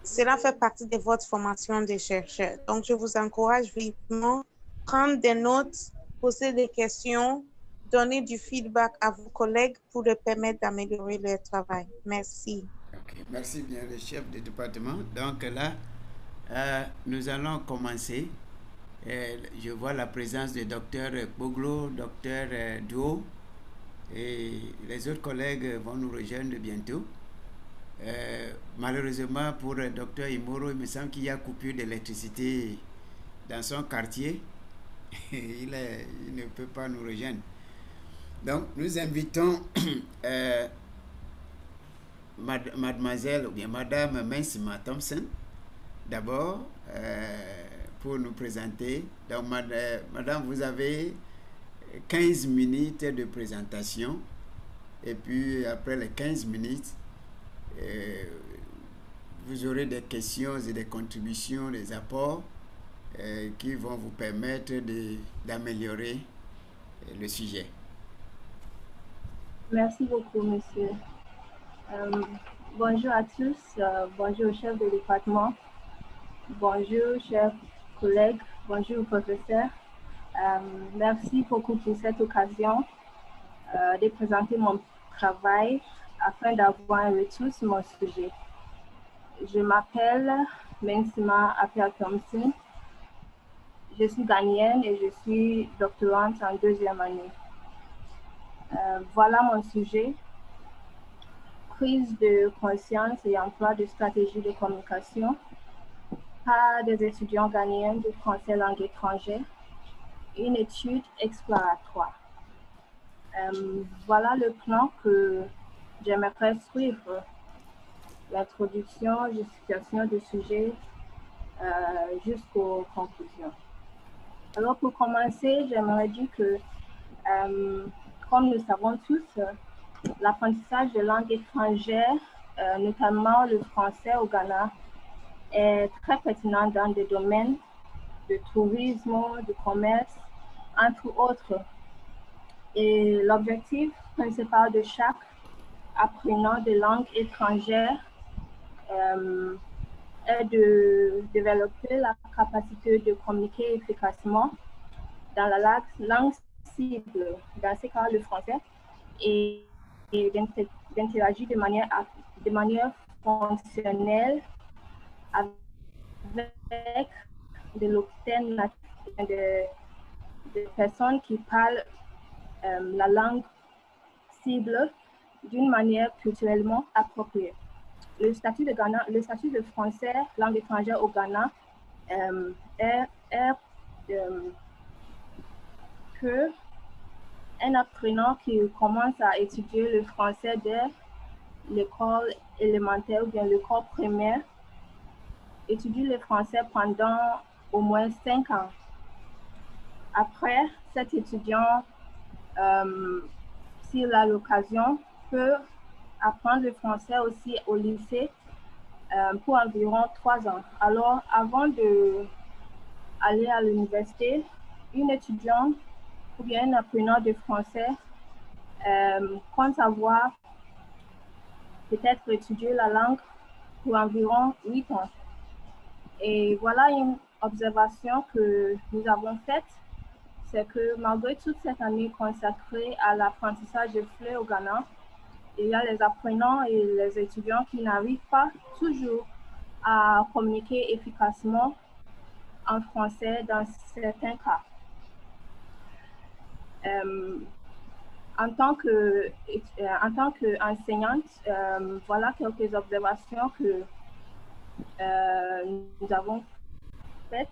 cela fait partie de votre formation de chercheur. Donc, je vous encourage vivement à prendre des notes, poser des questions, donner du feedback à vos collègues pour leur permettre d'améliorer leur travail. Merci. Ok, merci bien, le chef de département. Donc là, nous allons commencer. Je vois la présence du docteur Boglo, docteur Duo, et les autres collègues vont nous rejoindre bientôt. Malheureusement pour le docteur Imoro, il me semble qu'il y a coupure d'électricité dans son quartier. Il ne peut pas nous rejoindre. Donc, nous invitons mademoiselle ou bien madame Mensima Thompson d'abord pour nous présenter. Donc, madame, vous avez 15 minutes de présentation et puis après les 15 minutes, vous aurez des questions et des contributions, des apports qui vont vous permettre d'améliorer le sujet. Merci beaucoup, monsieur. Bonjour à tous, bonjour au chef de département, bonjour chers collègues, bonjour professeur. Merci beaucoup pour cette occasion de présenter mon travail afin d'avoir un retour sur mon sujet. Je m'appelle Mensima Apia Thompson. Je suis ghanéenne et je suis doctorante en 2e année. Voilà mon sujet. Prise de conscience et emploi de stratégies de communication par des étudiants ghanéens de français langue étrangère. Une étude exploratoire. Voilà le plan que j'aimerais suivre. L'introduction, justification du sujet jusqu'aux conclusions. Alors pour commencer, j'aimerais dire que, comme nous savons tous, l'apprentissage de langues étrangères, notamment le français au Ghana, est très pertinent dans des domaines de tourisme, de commerce, entre autres. Et l'objectif principal de chaque apprenant de langue étrangère est de développer la capacité de communiquer efficacement dans la langue cible, dans ce cas le français, et d'interagir de manière fonctionnelle avec des locuteurs de personnes qui parlent la langue cible d'une manière culturellement appropriée. Le statut de français, langue étrangère au Ghana, est que un apprenant qui commence à étudier le français dès l'école élémentaire ou bien l'école primaire étudie le français pendant au moins 5 ans. Après, cet étudiant, s'il a l'occasion, peut apprendre le français aussi au lycée pour environ 3 ans. Alors, avant d'aller à l'université, une étudiante ou bien un apprenant de français compte avoir peut-être étudié la langue pour environ 8 ans. Et voilà une observation que nous avons faite, c'est que malgré toute cette année consacrée à l'apprentissage de FLE au Ghana, il y a les apprenants et les étudiants qui n'arrivent pas toujours à communiquer efficacement en français dans certains cas. En tant qu'enseignante, voilà quelques observations que nous avons faites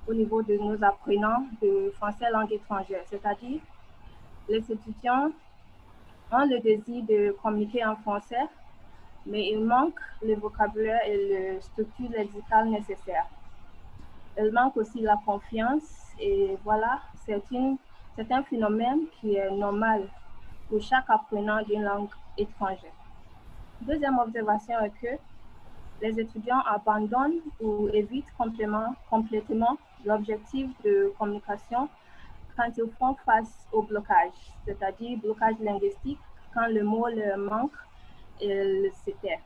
au niveau de nos apprenants de français langue étrangère, c'est-à-dire les étudiants ont le désir de communiquer en français, mais il manque le vocabulaire et la structure lexicale nécessaire. Il manque aussi la confiance et voilà, c'est un phénomène qui est normal pour chaque apprenant d'une langue étrangère. Deuxième observation est que les étudiants abandonnent ou évitent complètement l'objectif de communication quand ils font face au blocage, c'est-à-dire blocage linguistique, quand le mot leur manque, ils se taisent.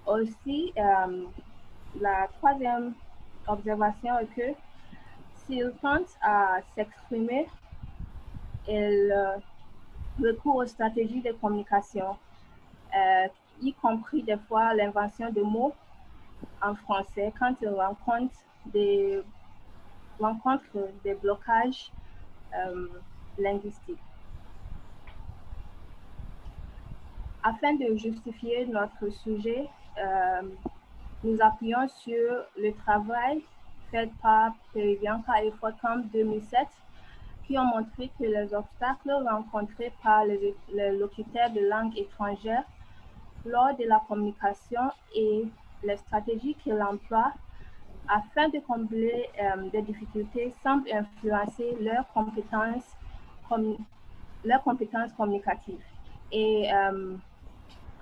Aussi, la troisième observation est que s'ils tentent à s'exprimer, ils recourent aux stratégies de communication, y compris des fois l'invention de mots en français quand ils rencontrent des blocages linguistiques. Afin de justifier notre sujet, nous appuyons sur le travail fait par Peribianca et Fortcamp 2007 qui ont montré que les obstacles rencontrés par les locuteurs de langue étrangère lors de la communication et les stratégies qu'ils emploient afin de combler des difficultés semblent influencer leurs compétences communicatives. Et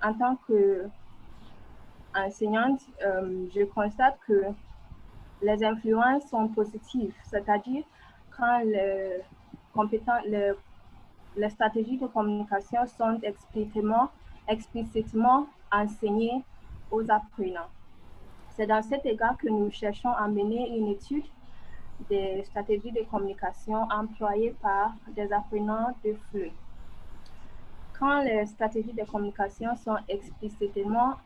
en tant qu'enseignante, je constate que les influences sont positives, c'est-à-dire quand les stratégies de communication sont explicitement enseignées aux apprenants. C'est dans cet égard que nous cherchons à mener une étude des stratégies de communication employées par des apprenants de FLE. Quand les stratégies de communication sont explicitement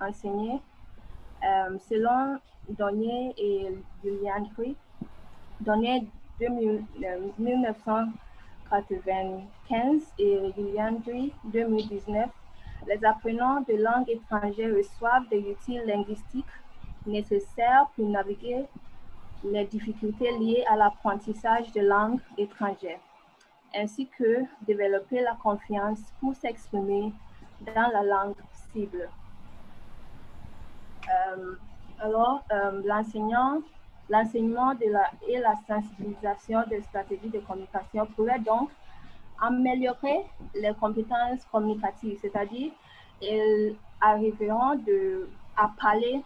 enseignées, selon Donnier et Gugliandri, Donnier 1995 et Gugliandri 2019, les apprenants de langue étrangère reçoivent des outils linguistiques nécessaires pour naviguer les difficultés liées à l'apprentissage de langues étrangères, ainsi que développer la confiance pour s'exprimer dans la langue cible. L'enseignement et la sensibilisation des stratégies de communication pourraient donc améliorer les compétences communicatives, c'est-à-dire ils arriveront à parler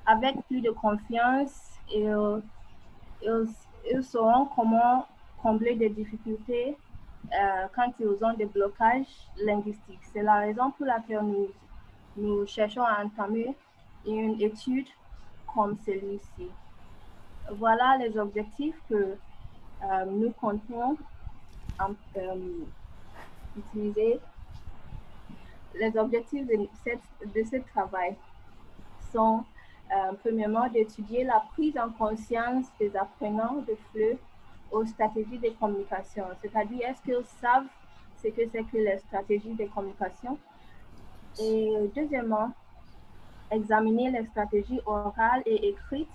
avec plus de confiance et ils sauront comment combler des difficultés quand ils ont des blocages linguistiques. C'est la raison pour laquelle nous cherchons à entamer une étude comme celui-ci. Voilà les objectifs que nous comptons utiliser. Les objectifs de ce travail sont premièrement d'étudier la prise en conscience des apprenants de FLE aux stratégies de communication, c'est-à-dire est-ce qu'ils savent ce que c'est que les stratégies de communication. Et deuxièmement, examiner les stratégies orales et écrites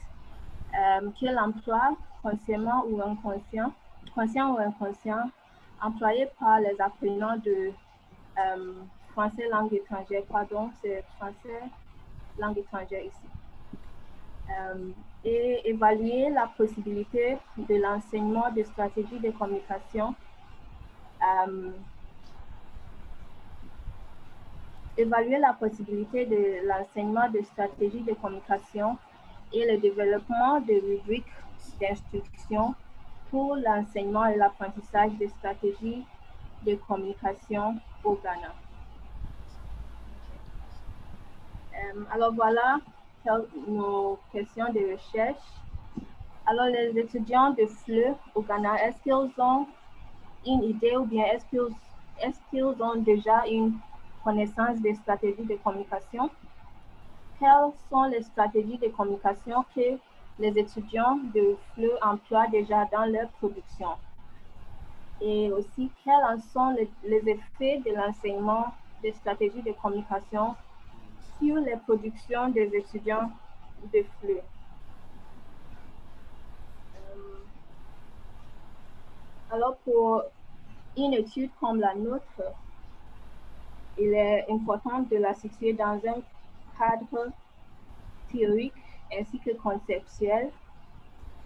qu'ils emploient consciemment ou inconscient, employées par les apprenants de français langue étrangère, c'est français langue étrangère ici. Et évaluer la possibilité de l'enseignement de stratégies de communication, évaluer la possibilité de l'enseignement de stratégies de communication et le développement de rubriques d'instruction pour l'enseignement et l'apprentissage des stratégies de communication au Ghana. Alors voilà nos questions de recherche. Alors les étudiants de FLE au Ghana, est-ce qu'ils ont une idée ou bien est-ce qu'ils ont déjà une connaissance des stratégies de communication? Quelles sont les stratégies de communication que les étudiants de FLE emploient déjà dans leur production? Et aussi, quels en sont les effets de l'enseignement des stratégies de communication sur les productions des étudiants de FLE? Alors, pour une étude comme la nôtre, il est important de la situer dans un cadre théorique ainsi que conceptuel.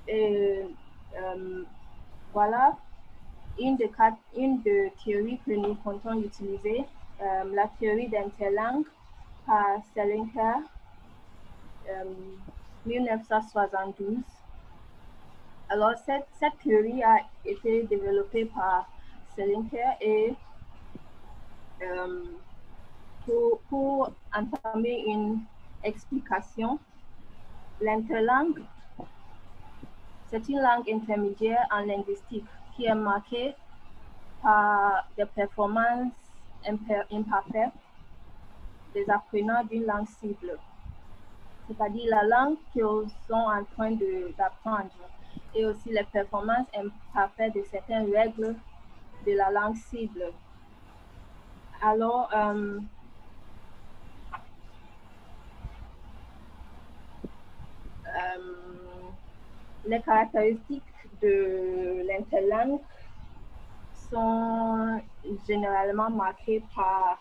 Et voilà une de théories que nous comptons utiliser, la théorie d'interlangue par Selinker, 1972. Alors, cette théorie a été développée par Selinker et pour entamer une explication, l'interlangue, c'est une langue intermédiaire en linguistique qui est marquée par des performances imparfaites des apprenants d'une langue cible, c'est-à-dire la langue qu'ils sont en train d'apprendre, et aussi les performances imparfaites de certaines règles de la langue cible. Alors, les caractéristiques de l'interlangue sont généralement marquées par,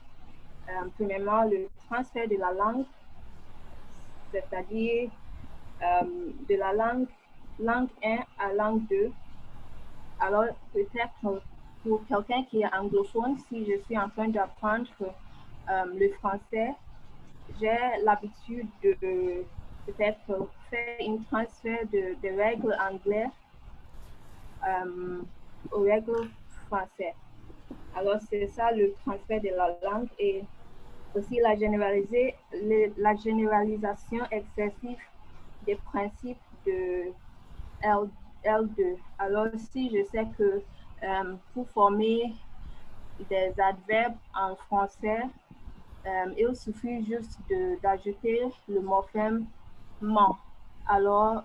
premièrement, le transfert de la langue, c'est-à-dire de la langue 1 à langue 2. Alors, peut-être pour quelqu'un qui est anglophone, si je suis en train d'apprendre le français, j'ai l'habitude de peut-être faire un transfert de règles anglaises aux règles françaises. Alors, c'est ça le transfert de la langue, et aussi la généralisation excessive des principes de L2. Alors, si je sais que pour former des adverbes en français, il suffit juste d'ajouter le morphème ment. Alors,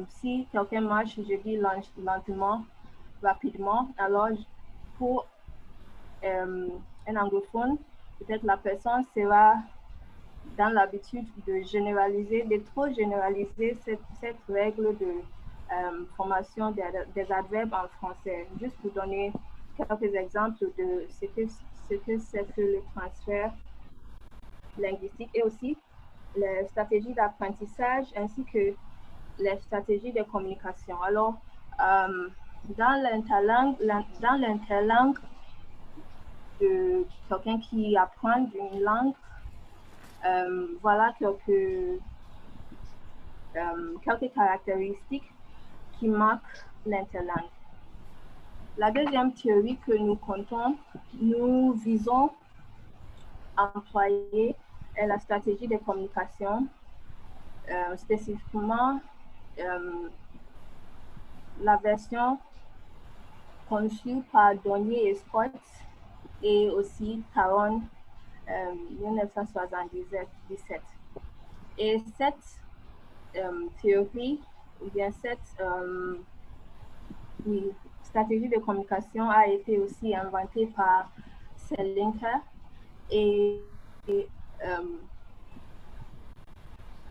si quelqu'un marche, je dis lentement, rapidement. Alors, pour un anglophone, peut-être la personne sera dans l'habitude de généraliser, de trop généraliser cette règle de formation des adverbes en français. Juste pour donner quelques exemples de ce que c'est que le transfert linguistique, et aussi les stratégies d'apprentissage ainsi que les stratégies de communication. Alors, dans l'interlangue de quelqu'un qui apprend une langue, voilà quelques caractéristiques qui marquent l'interlangue. La deuxième théorie que nous visons à employer est la stratégie de communication, spécifiquement la version conçue par Donnier et Scott et aussi Caron 1977. Et cette théorie, ou bien cette stratégie de communication a été aussi inventée par Selinker, et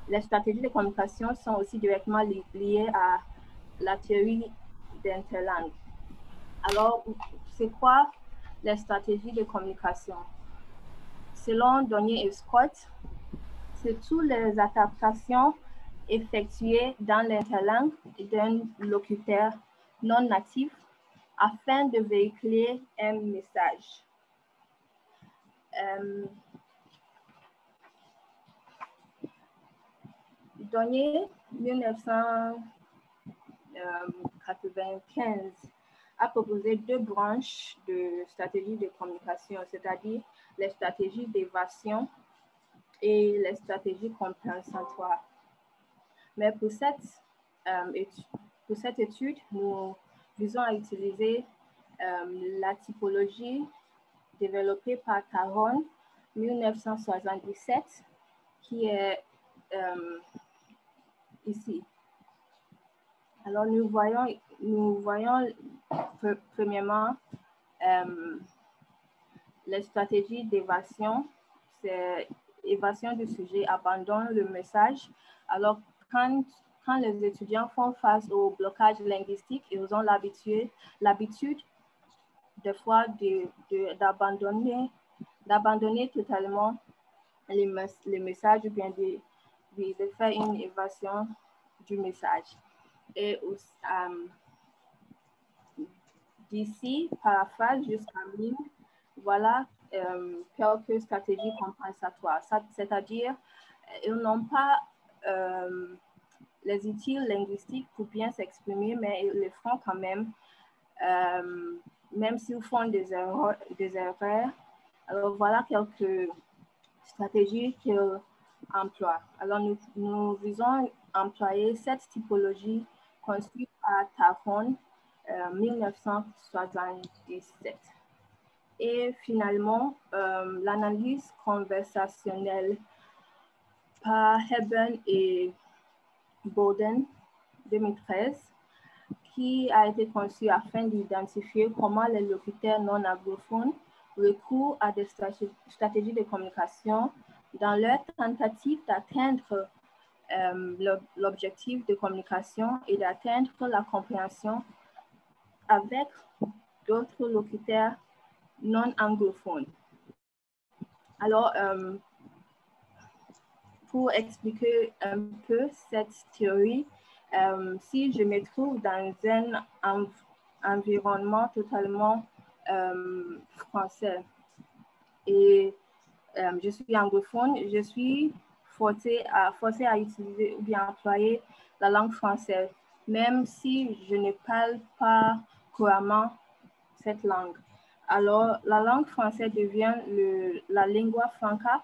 les stratégies de communication sont aussi directement liées à la théorie d'interlangue. Alors, c'est quoi les stratégies de communication? Selon Donnier et Scott, c'est toutes les adaptations effectuées dans l'interlangue d'un locuteur non natif afin de véhiculer un message. Donnier, 1995, a proposé 2 branches de stratégie de communication, c'est-à-dire les stratégies d'évasion et les stratégies compensatoires. Mais pour cette étude, nous visons à utiliser la typologie développée par Caron 1977, qui est ici. Alors, nous voyons premièrement les stratégies d'évasion. C'est évasion du sujet, abandonne le message. Alors, quand les étudiants font face au blocage linguistique, ils ont l'habitude des fois d'abandonner totalement les messages, ou bien de faire une évasion du message. Et d'ici, paraphrase jusqu'à mime, voilà quelques stratégies compensatoires. C'est-à-dire, ils n'ont pas les outils linguistiques pour bien s'exprimer, mais ils le font quand même s'ils font des erreurs. Alors, voilà quelques stratégies qu'il emploie. Alors, nous visons employer cette typologie conçue par Taron 1977. Et finalement, l'analyse conversationnelle par Hebben et Bowden 2013, qui a été conçue afin d'identifier comment les locuteurs non anglophones recourent à des stratégies de communication dans leur tentative d'atteindre l'objectif de communication et d'atteindre la compréhension avec d'autres locuteurs non anglophones. Alors, pour expliquer un peu cette théorie, si je me trouve dans un environnement totalement français et je suis anglophone, je suis forcée à utiliser ou bien employer la langue française, même si je ne parle pas couramment cette langue. Alors, la langue française devient la lingua franca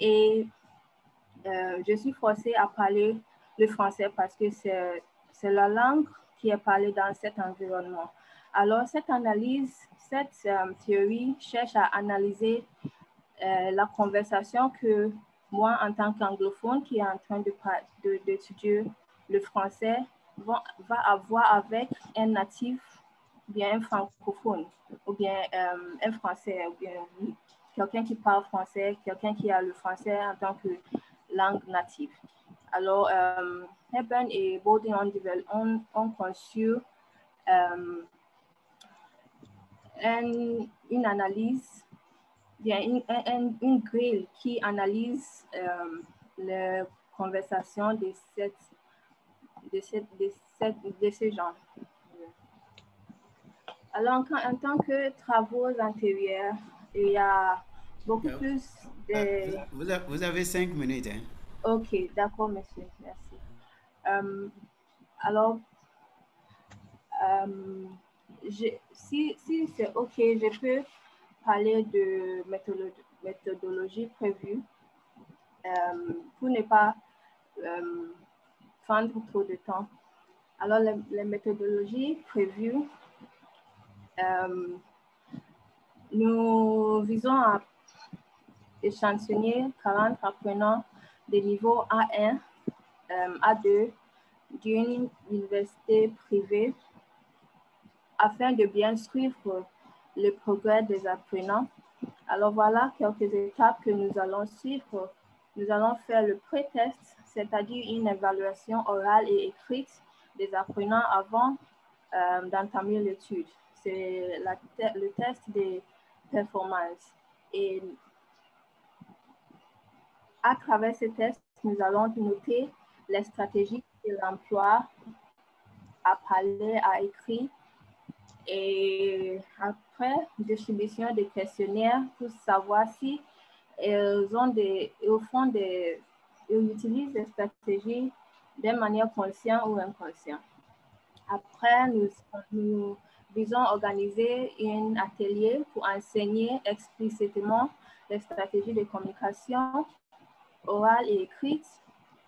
et je suis forcée à parler le français parce que c'est la langue qui est parlée dans cet environnement. Alors, cette analyse, cette théorie cherche à analyser la conversation que moi, en tant qu'anglophone qui est en train d'étudier le français, va avoir avec un natif, ou bien un francophone, ou bien un français, ou bien quelqu'un qui parle français, quelqu'un qui a le français en tant que langue native. Alors, Hebben et Bowden ont conçu une analyse, bien une grille qui analyse les conversations de ces gens. Alors, en tant que travaux antérieurs, il y a beaucoup plus de... Vous avez 5 minutes. Hein? Ok, d'accord, monsieur. Merci. Alors, si c'est ok, je peux parler de méthodologie prévue pour ne pas prendre trop de temps. Alors, les méthodologies prévues, nous visons à échantillonner 40 apprenants de niveau A1, A2 d'une université privée afin de bien suivre le progrès des apprenants. Alors voilà quelques étapes que nous allons suivre. Nous allons faire le pré-test, c'est-à-dire une évaluation orale et écrite des apprenants avant d'entamer l'étude. C'est le test des performances. Et à travers ce test, nous allons noter les stratégies que l'emploi à parler, à écrit. Et après, distribution des questionnaires pour savoir si ils utilisent des stratégies de manière consciente ou inconsciente. Après, nous visons organiser un atelier pour enseigner explicitement les stratégies de communication orale et écrite,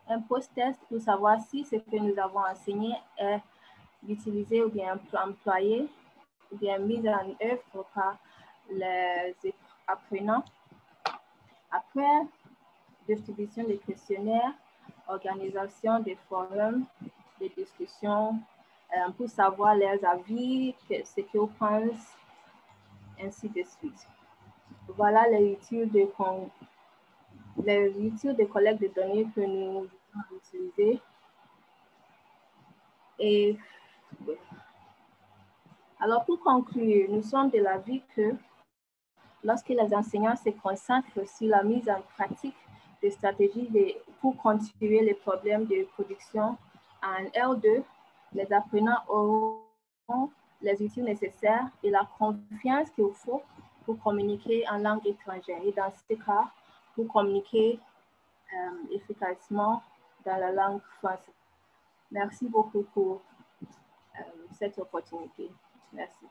un post-test pour savoir si ce que nous avons enseigné est utilisé ou bien employé ou bien mis en œuvre par les apprenants. Après, distribution des questionnaires, organisation des forums, des discussions pour savoir leurs avis, ce qu'ils pensent, ainsi de suite. Voilà les études de collecte de données que nous avons utilisées. Et alors, pour conclure, nous sommes de l'avis que lorsque les enseignants se concentrent sur la mise en pratique des stratégies pour continuer les problèmes de production en R2, les apprenants auront les outils nécessaires et la confiance qu'il faut pour communiquer en langue étrangère. Et dans ce cas, pour communiquer efficacement dans la langue française. Merci beaucoup pour cette opportunité. Merci.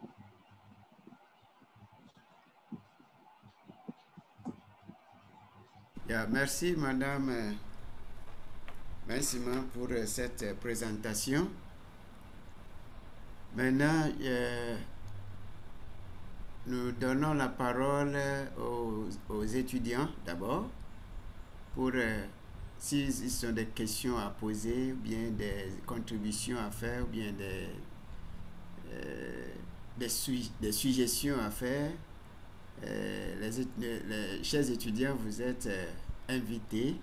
Merci, Madame Mensima, pour cette présentation. Maintenant, nous donnons la parole aux étudiants d'abord pour s'ils ont des questions à poser, ou bien des contributions à faire, ou bien des suggestions à faire. Les chers étudiants, vous êtes invités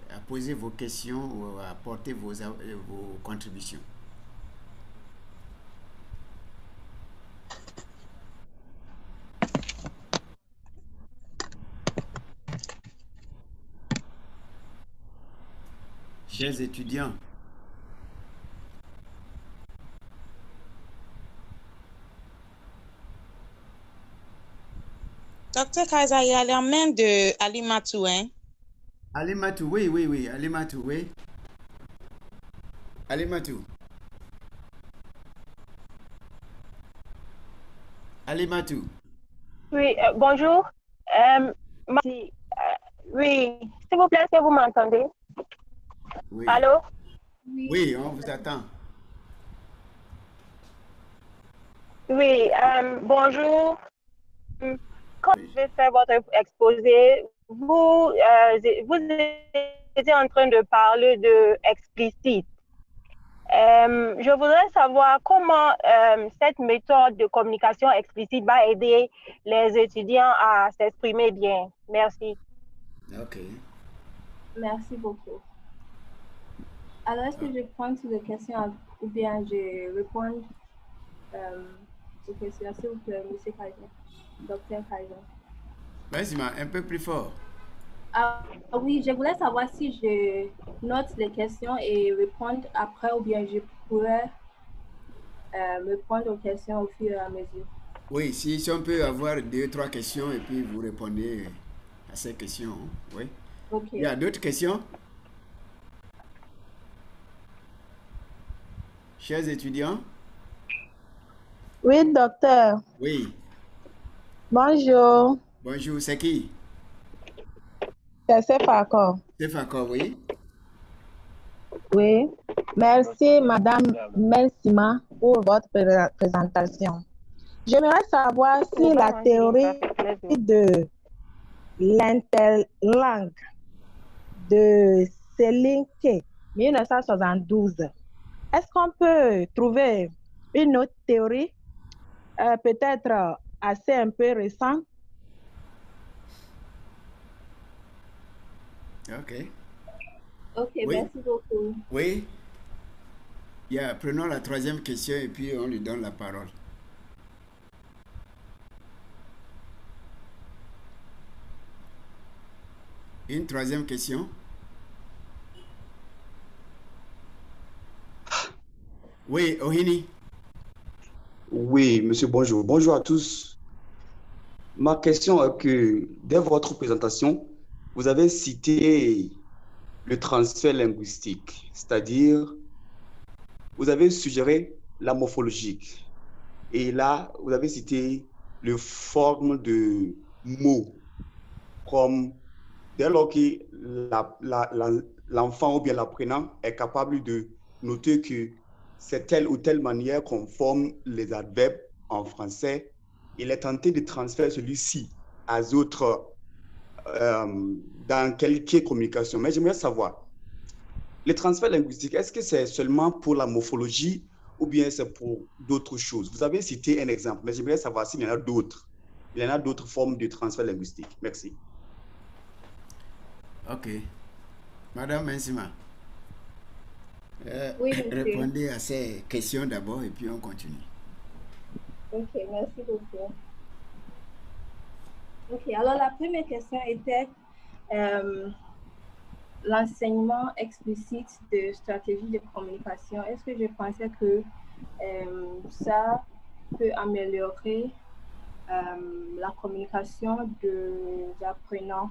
à poser vos questions ou à apporter vos contributions. Chers étudiants, Docteur Kaiser, il y a la main de Alimatou, hein? Alimatou, oui, Alimatou, oui. Alimatou. Alimatou. Oui, bonjour. Merci. Oui, s'il vous plaît, est-ce que vous m'entendez? Oui. Allô? Oui, on vous attend. Oui, bonjour. Quand je vais faire votre exposé, vous étiez en train de parler de explicite. Je voudrais savoir comment cette méthode de communication explicite va aider les étudiants à s'exprimer bien. Merci. Ok. Merci beaucoup. Alors, est-ce que je prends toutes les questions ou bien je réponds aux questions, s'il vous plaît, M. Kaiser, Dr. Kaiser? Vas-y, un peu plus fort. Ah oui, je voulais savoir si je note les questions et répondre après ou bien je pourrais répondre aux questions au fur et à mesure. Oui, si on peut avoir 2-3 questions et puis vous répondez à ces questions. Oui. Ok. Il y a d'autres questions? Chers étudiants? Oui, docteur. Oui. Bonjour. Bonjour, c'est qui? C'est Sefako. Sefako, oui. Oui. Merci, Madame Mensima, pour votre présentation. J'aimerais savoir si la théorie de l'interlangue de Selinke, 1972, est-ce qu'on peut trouver une autre théorie, peut-être assez un peu récente? Ok. Ok, Oui. merci beaucoup. Oui. Prenons la troisième question et puis on lui donne la parole. Une troisième question? Oui, Ohini. Oui, monsieur, bonjour. Bonjour à tous. Ma question est que, dès votre présentation, vous avez cité le transfert linguistique, c'est-à-dire, vous avez suggéré la morphologique. Et là, vous avez cité les formes de mots, comme dès lors que l'enfant ou bien l'apprenant est capable de noter que c'est telle ou telle manière qu'on forme les adverbes en français, il est tenté de transférer celui-ci à d'autres dans quelque communication. Mais j'aimerais savoir, les transferts linguistiques, est-ce que c'est seulement pour la morphologie ou bien c'est pour d'autres choses? Vous avez cité un exemple, mais j'aimerais savoir s'il y en a d'autres. Il y en a d'autres formes de transfert linguistique. Merci. Ok. Madame Mensima, Oui, monsieur. répondez à ces questions d'abord et puis on continue. Ok, merci beaucoup. Ok, alors la première question était l'enseignement explicite de stratégies de communication. Est-ce que je pensais que ça peut améliorer la communication des apprenants?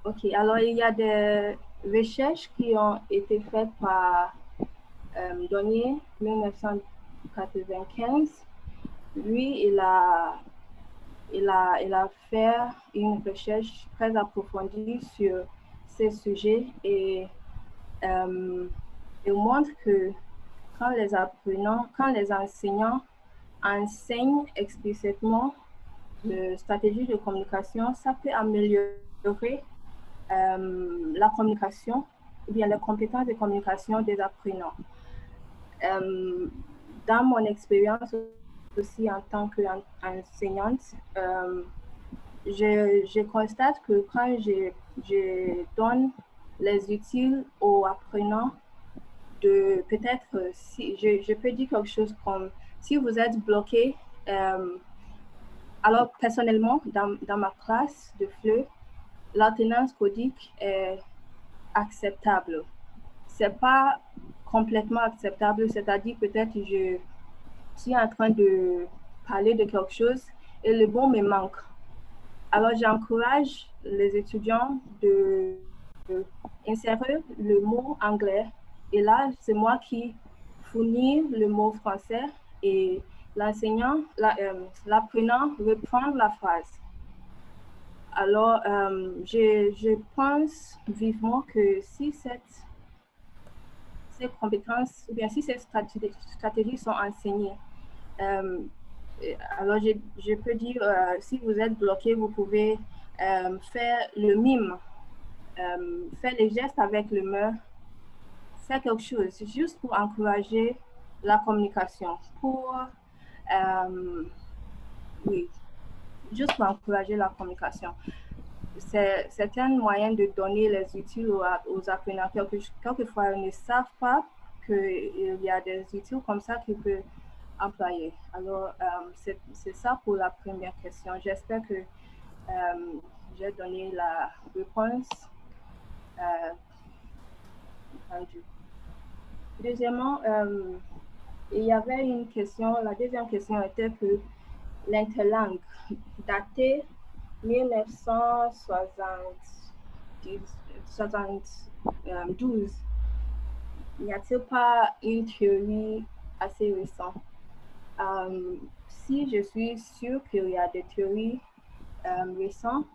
Ok, alors il y a des recherches qui ont été faites par Donnier, 1995. Lui, il a il a fait une recherche très approfondie sur ces sujets et il montre que quand les apprenants, quand les enseignants enseignent explicitement de stratégies de communication, ça peut améliorer la communication ou bien les compétences de communication des apprenants. Dans mon expérience aussi en tant qu'enseignante, je constate que quand je donne les outils aux apprenants, de peut-être, si je peux dire quelque chose comme, si vous êtes bloqué, alors personnellement, dans ma classe de FLE, l'alternance codique est acceptable. C'est pas complètement acceptable, c'est-à-dire peut-être je suis en train de parler de quelque chose et le mot me manque. Alors j'encourage les étudiants de insérer le mot anglais et là c'est moi qui fournis le mot français et l'enseignant, l'apprenant reprend la phrase. Alors, je pense vivement que si ces compétences, ou bien si ces stratégies sont enseignées, alors je peux dire, si vous êtes bloqué, vous pouvez faire le mime, faire les gestes avec le main, faire quelque chose, juste pour encourager la communication, oui, juste pour encourager la communication. C'est un moyen de donner les outils aux apprenants. Quelquefois, ils ne savent pas qu'il y a des outils comme ça qu'ils peuvent employer. Alors, c'est ça pour la première question. J'espère que j'ai donné la réponse. Deuxièmement, il y avait une question, la deuxième question était que l'interlangue datée 1972, n'y a-t-il pas une théorie assez récente? Si je suis sûre qu'il y a des théories récentes,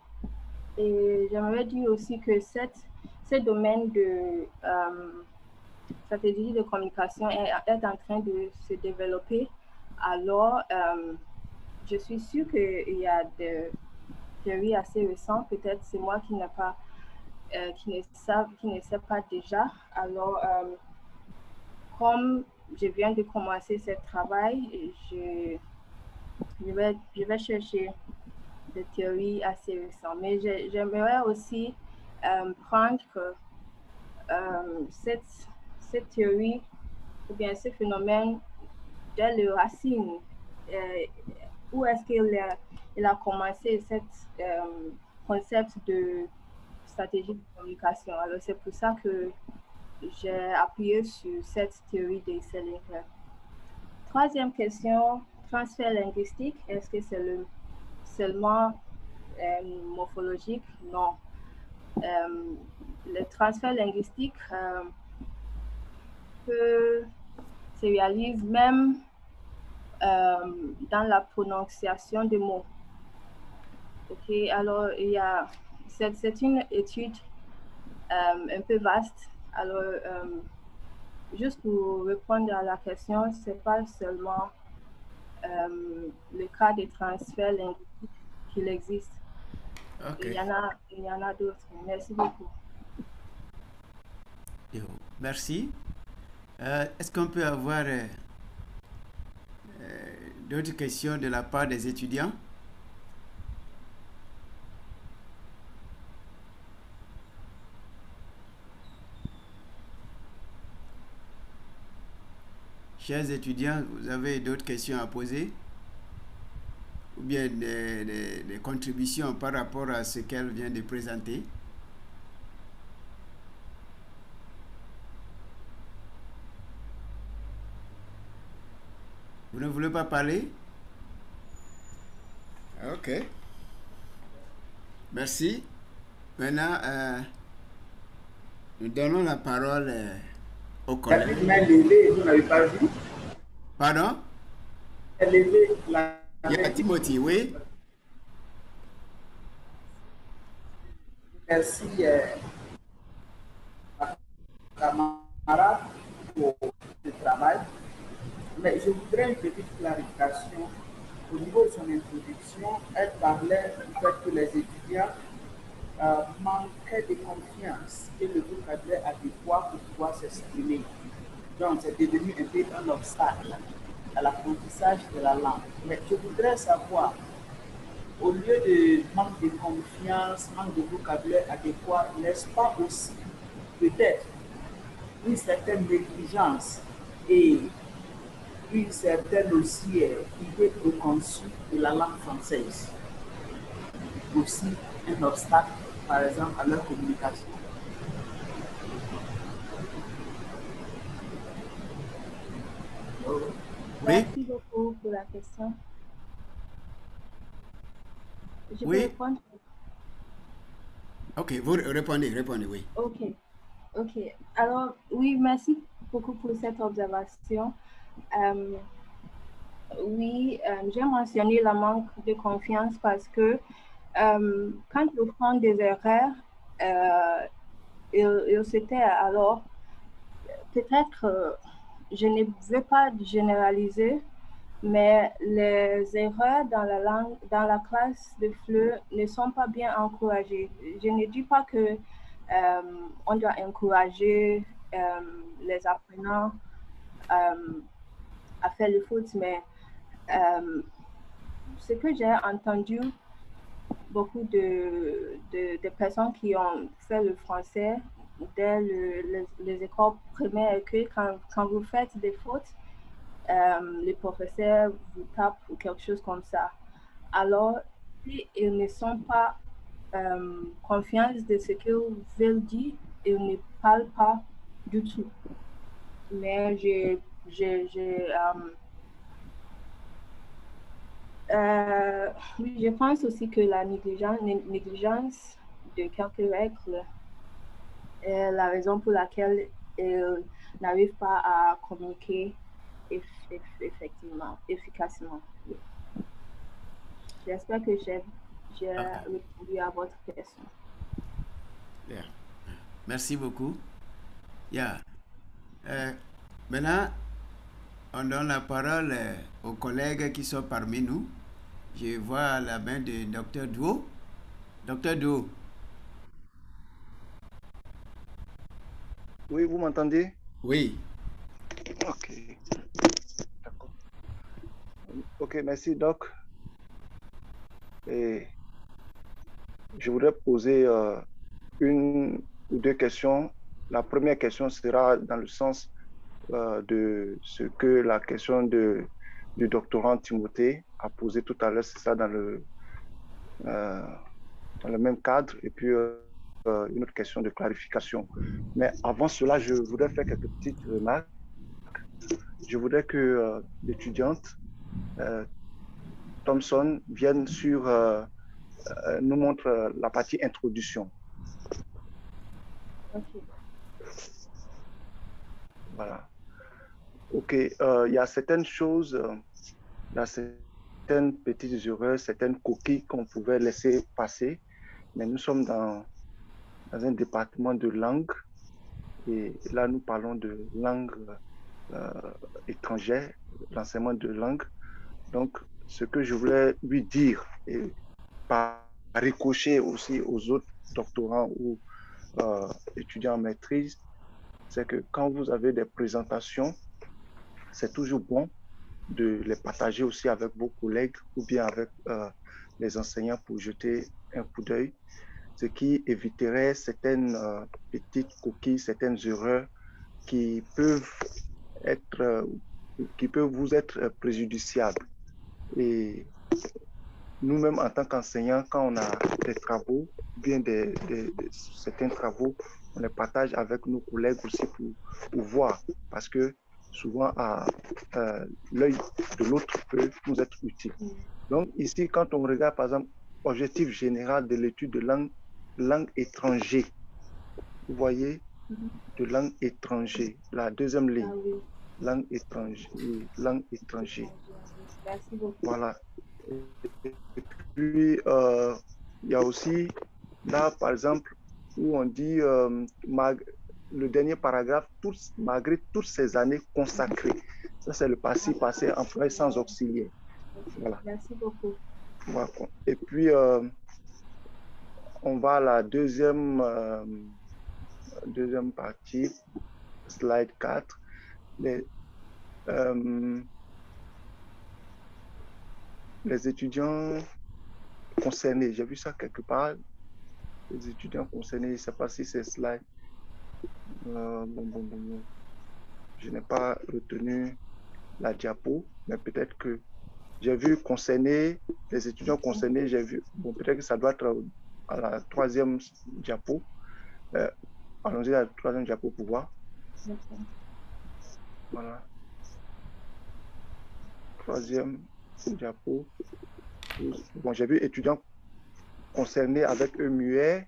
et j'aimerais dire aussi que ce domaine de stratégie de communication est en train de se développer. Alors, je suis sûre qu'il y a des théories assez récentes. Peut-être c'est moi qui ne sais pas déjà. Alors, comme je viens de commencer ce travail, je vais chercher des théories assez récentes. Mais j'aimerais aussi prendre que cette théorie ou bien ce phénomène dès les racines. Où est-ce qu'il a commencé ce concept de stratégie de communication? Alors, c'est pour ça que j'ai appuyé sur cette théorie de Selinger. Troisième question, transfert linguistique. Est-ce que c'est seulement morphologique? Non. Le transfert linguistique se réalise même dans la prononciation des mots. Ok, alors c'est une étude un peu vaste. Alors, juste pour répondre à la question, c'est pas seulement le cas des transferts linguistiques qu'il existe. Okay. Il y en a d'autres. Merci beaucoup. Merci. Est-ce qu'on peut avoir d'autres questions de la part des étudiants? Chers étudiants, vous avez d'autres questions à poser? Ou bien des contributions par rapport à ce qu'elle vient de présenter? Vous ne voulez pas parler? Ok. Merci. Maintenant, nous donnons la parole au collègue. Elle m'a levé, vous n'avez pas vu? Pardon? Elle levé la... Il y a Timothy, oui. Merci, camarade, pour ce travail. Mais je voudrais une petite clarification. Au niveau de son introduction, elle parlait du fait que les étudiants manquaient de confiance et le vocabulaire adéquat pour pouvoir s'exprimer. Donc, c'est devenu un peu un obstacle à l'apprentissage de la langue. Mais je voudrais savoir, au lieu de manque de confiance, manque de vocabulaire adéquat, n'est-ce pas aussi peut-être une certaine négligence et une certaine aussi idée préconçue de la langue française? Aussi un obstacle, par exemple, à leur communication. Oui, Merci beaucoup pour la question. Je peux oui. répondre? Ok, vous répondez, oui. Ok. Alors, oui, merci beaucoup pour cette observation. Oui, j'ai mentionné le manque de confiance parce que quand nous faisons des erreurs, et c'était alors, peut-être, je ne veux pas généraliser, mais les erreurs dans la langue, dans la classe de FLE ne sont pas bien encouragées. Je ne dis pas que on doit encourager les apprenants à faire le foot, mais ce que j'ai entendu, beaucoup de personnes qui ont fait le français dès les écoles primaires, que quand vous faites des fautes, les professeurs vous tapent ou quelque chose comme ça. Alors, s'ils ne sont pas confiants de ce qu'ils veulent dire, ils ne parlent pas du tout. Mais oui, je pense aussi que la négligence de quelques règles est la raison pour laquelle ils n'arrivent pas à communiquer efficacement. J'espère que j'ai répondu à votre question. Yeah. Merci beaucoup. Yeah. Maintenant, on donne la parole aux collègues qui sont parmi nous. Je vois la main de Dr. Duo. Dr. Duo. Oui, vous m'entendez? Oui. Ok. D'accord. Ok, merci, Doc. Et je voudrais poser une ou deux questions. La première question sera dans le sens de ce que la question du doctorant Timothée a posé tout à l'heure, c'est ça dans le même cadre, et puis une autre question de clarification. Mais avant cela, je voudrais faire quelques petites remarques. Je voudrais que l'étudiante Thompson vienne nous montre la partie introduction. Okay. Voilà. Ok, il y a certaines choses, il y a certaines petites erreurs, certaines coquilles qu'on pouvait laisser passer, mais nous sommes dans un département de langue et là nous parlons de langue étrangère, l'enseignement de langue. Donc, ce que je voulais lui dire et par ricochet aussi aux autres doctorants ou étudiants en maîtrise, c'est que quand vous avez des présentations, c'est toujours bon de les partager aussi avec vos collègues ou bien avec les enseignants pour jeter un coup d'œil, ce qui éviterait certaines petites coquilles, certaines erreurs qui peuvent vous être préjudiciables. Et nous-mêmes, en tant qu'enseignants, quand on a des travaux, bien certains travaux, on les partage avec nos collègues aussi pour voir, parce que souvent, l'œil de l'autre peut nous être utile. Donc ici, quand on regarde, par exemple, objectif général de l'étude de langue étrangère, vous voyez, de langue étrangère, la deuxième ligne, Ah, oui. langue étrangère. Merci beaucoup. Voilà. Et puis, il y a aussi, là, par exemple, où on dit, le dernier paragraphe, malgré toutes ces années consacrées. Ça, c'est le passé employé sans auxiliaire. Voilà. Merci beaucoup. Voilà. Et puis, on va à la deuxième partie, slide 4. Les étudiants concernés, j'ai vu ça quelque part. Les étudiants concernés, je ne sais pas si c'est slide. Je n'ai pas retenu la diapo, mais peut-être que j'ai vu concerner, les étudiants concernés, j'ai vu, bon, peut-être que ça doit être à la troisième diapo. Allons-y à la troisième diapo pour voir. Voilà. Troisième diapo. Bon, j'ai vu étudiants concernés avec eux muets.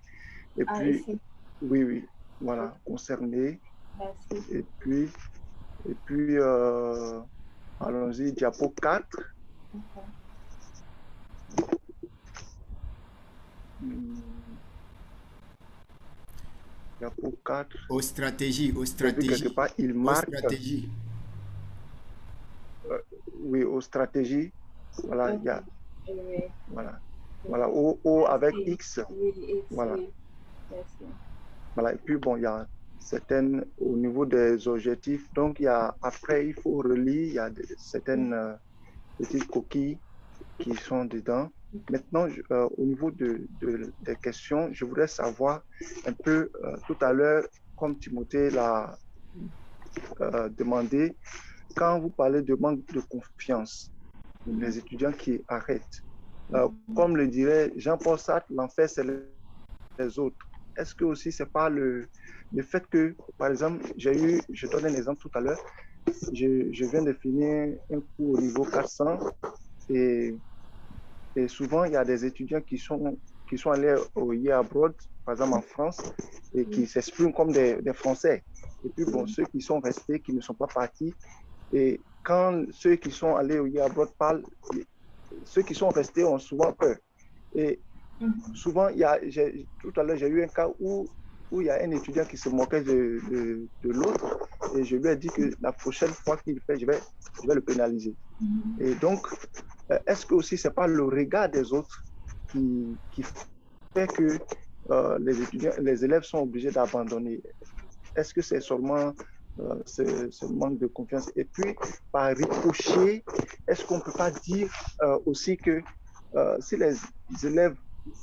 Et puis, ici. oui, voilà, concernés. Merci. Et puis allons-y, diapo 4. Diapo 4. Aux stratégies. Quelque part, il marque. Stratégies. Oui, aux stratégies. Voilà, il y a. Voilà, O avec X. Voilà. Voilà, et puis bon, il y a certaines au niveau des objectifs. Donc, il y a, après, il faut relire, il y a certaines petites coquilles qui sont dedans. Maintenant, au niveau des questions, je voudrais savoir un peu, tout à l'heure, comme Timothée l'a demandé, quand vous parlez de manque de confiance, les étudiants qui arrêtent, comme le dirait Jean-Paul Sartre, l'enfer, c'est les autres. Est-ce que aussi, c'est pas le fait que, par exemple, je donne un exemple tout à l'heure, je viens de finir un cours au niveau 400 et souvent, il y a des étudiants qui sont allés au Year Abroad, par exemple en France, et qui s'expriment comme des Français. Et puis, bon, ceux qui sont restés, qui ne sont pas partis, et quand ceux qui sont allés au Year Abroad parlent, ceux qui sont restés ont souvent peur. Et souvent, tout à l'heure, j'ai eu un cas où il y a un étudiant qui se moquait de l'autre, et je lui ai dit que la prochaine fois qu'il le fait, je vais le pénaliser. Et donc, est-ce que aussi c'est pas le regard des autres qui fait que les élèves sont obligés d'abandonner? Est-ce que c'est seulement ce manque de confiance? Et puis, par ricochet, est-ce qu'on ne peut pas dire aussi que si les élèves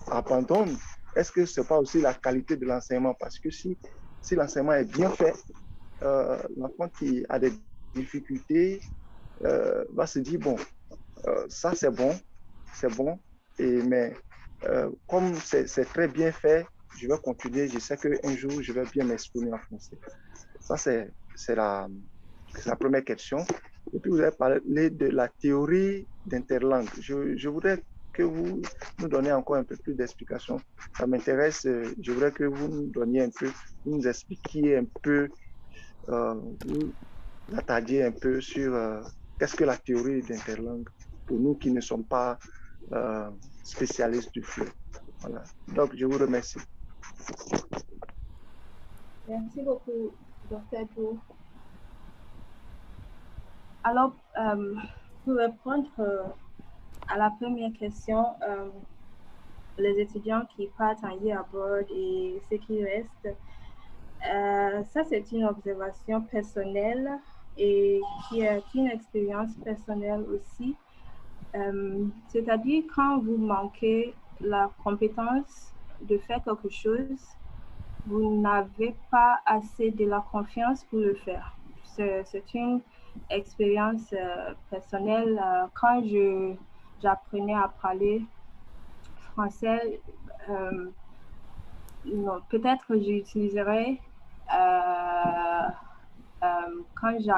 abandonnent, est-ce que ce n'est pas aussi la qualité de l'enseignement? Parce que si l'enseignement est bien fait, l'enfant qui a des difficultés va se dire, bon, ça c'est bon, mais comme c'est très bien fait, je vais continuer, je sais qu'un jour, je vais bien m'exprimer en français. Ça, c'est la première question. Et puis, vous avez parlé de la théorie d'interlangue. Je voudrais que vous nous donniez encore un peu plus d'explications. Ça m'intéresse, je voudrais que vous nous donniez un peu, vous nous expliquiez un peu, vous attardiez un peu sur qu'est-ce que la théorie d'interlangue pour nous qui ne sommes pas spécialistes du FLE. Voilà. Donc, je vous remercie. Merci beaucoup, Dr. Tou. Alors, pour répondre à la première question, les étudiants qui partent en Year Abroad et ceux qui restent, ça c'est une observation personnelle et qui est une expérience personnelle aussi. C'est-à-dire quand vous manquez la compétence de faire quelque chose, vous n'avez pas assez de la confiance pour le faire. C'est une expérience personnelle. Quand j'apprenais à parler français, peut-être que j'utiliserais quand j'ai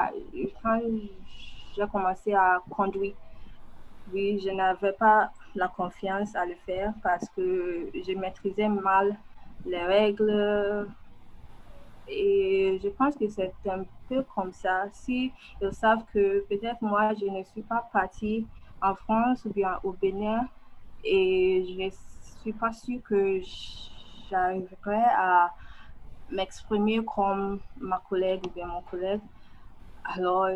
commencé à conduire. Oui, je n'avais pas la confiance à le faire parce que je maîtrisais mal les règles. Et je pense que c'est un peu comme ça. Si ils savent que peut-être moi, je ne suis pas partie en France ou bien au Bénin et je ne suis pas sûre que j'arriverai à m'exprimer comme ma collègue ou bien mon collègue, alors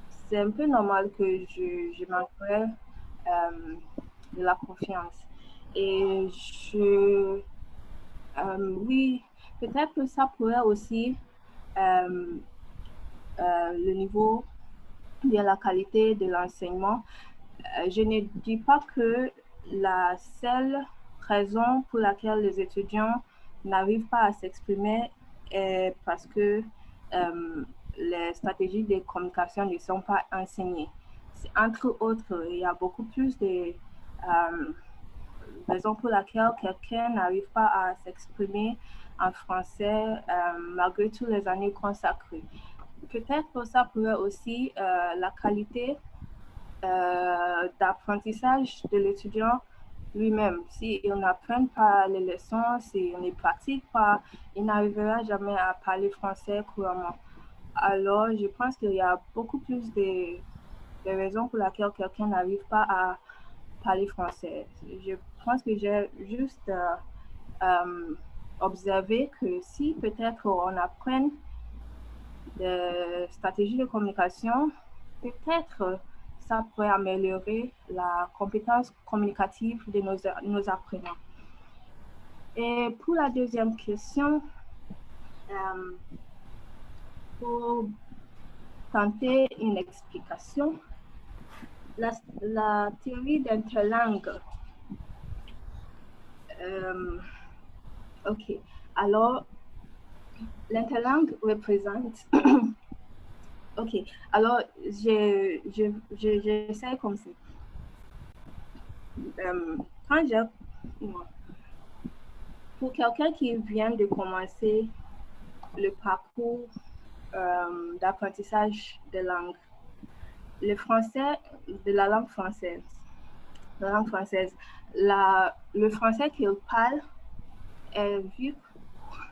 c'est un peu normal que je manquerai de la confiance. Et oui, peut-être que ça pourrait aussi le niveau, bien la qualité de l'enseignement. Je ne dis pas que la seule raison pour laquelle les étudiants n'arrivent pas à s'exprimer est parce que les stratégies de communication ne sont pas enseignées. Entre autres, il y a beaucoup plus de raisons pour lesquelles quelqu'un n'arrive pas à s'exprimer en français malgré toutes les années consacrées. Peut-être que ça pourrait aussi la qualité d'apprentissage de l'étudiant lui-même. S'il n'apprend pas les leçons, s'il ne pratique pas, il n'arrivera jamais à parler français couramment. Alors, je pense qu'il y a beaucoup plus de raisons pour lesquelles quelqu'un n'arrive pas à parler français. Je pense que j'ai juste observé que si peut-être on apprend des stratégies de communication, peut-être ça pourrait améliorer la compétence communicative de nos apprenants. Et pour la deuxième question, pour tenter une explication, la théorie d'interlangue. Ok, alors l'interlangue représente. Ok, alors j'essaie comme ça. Pour quelqu'un qui vient de commencer le parcours d'apprentissage de langue, le français, de la langue française, le français qu'il parle est vu,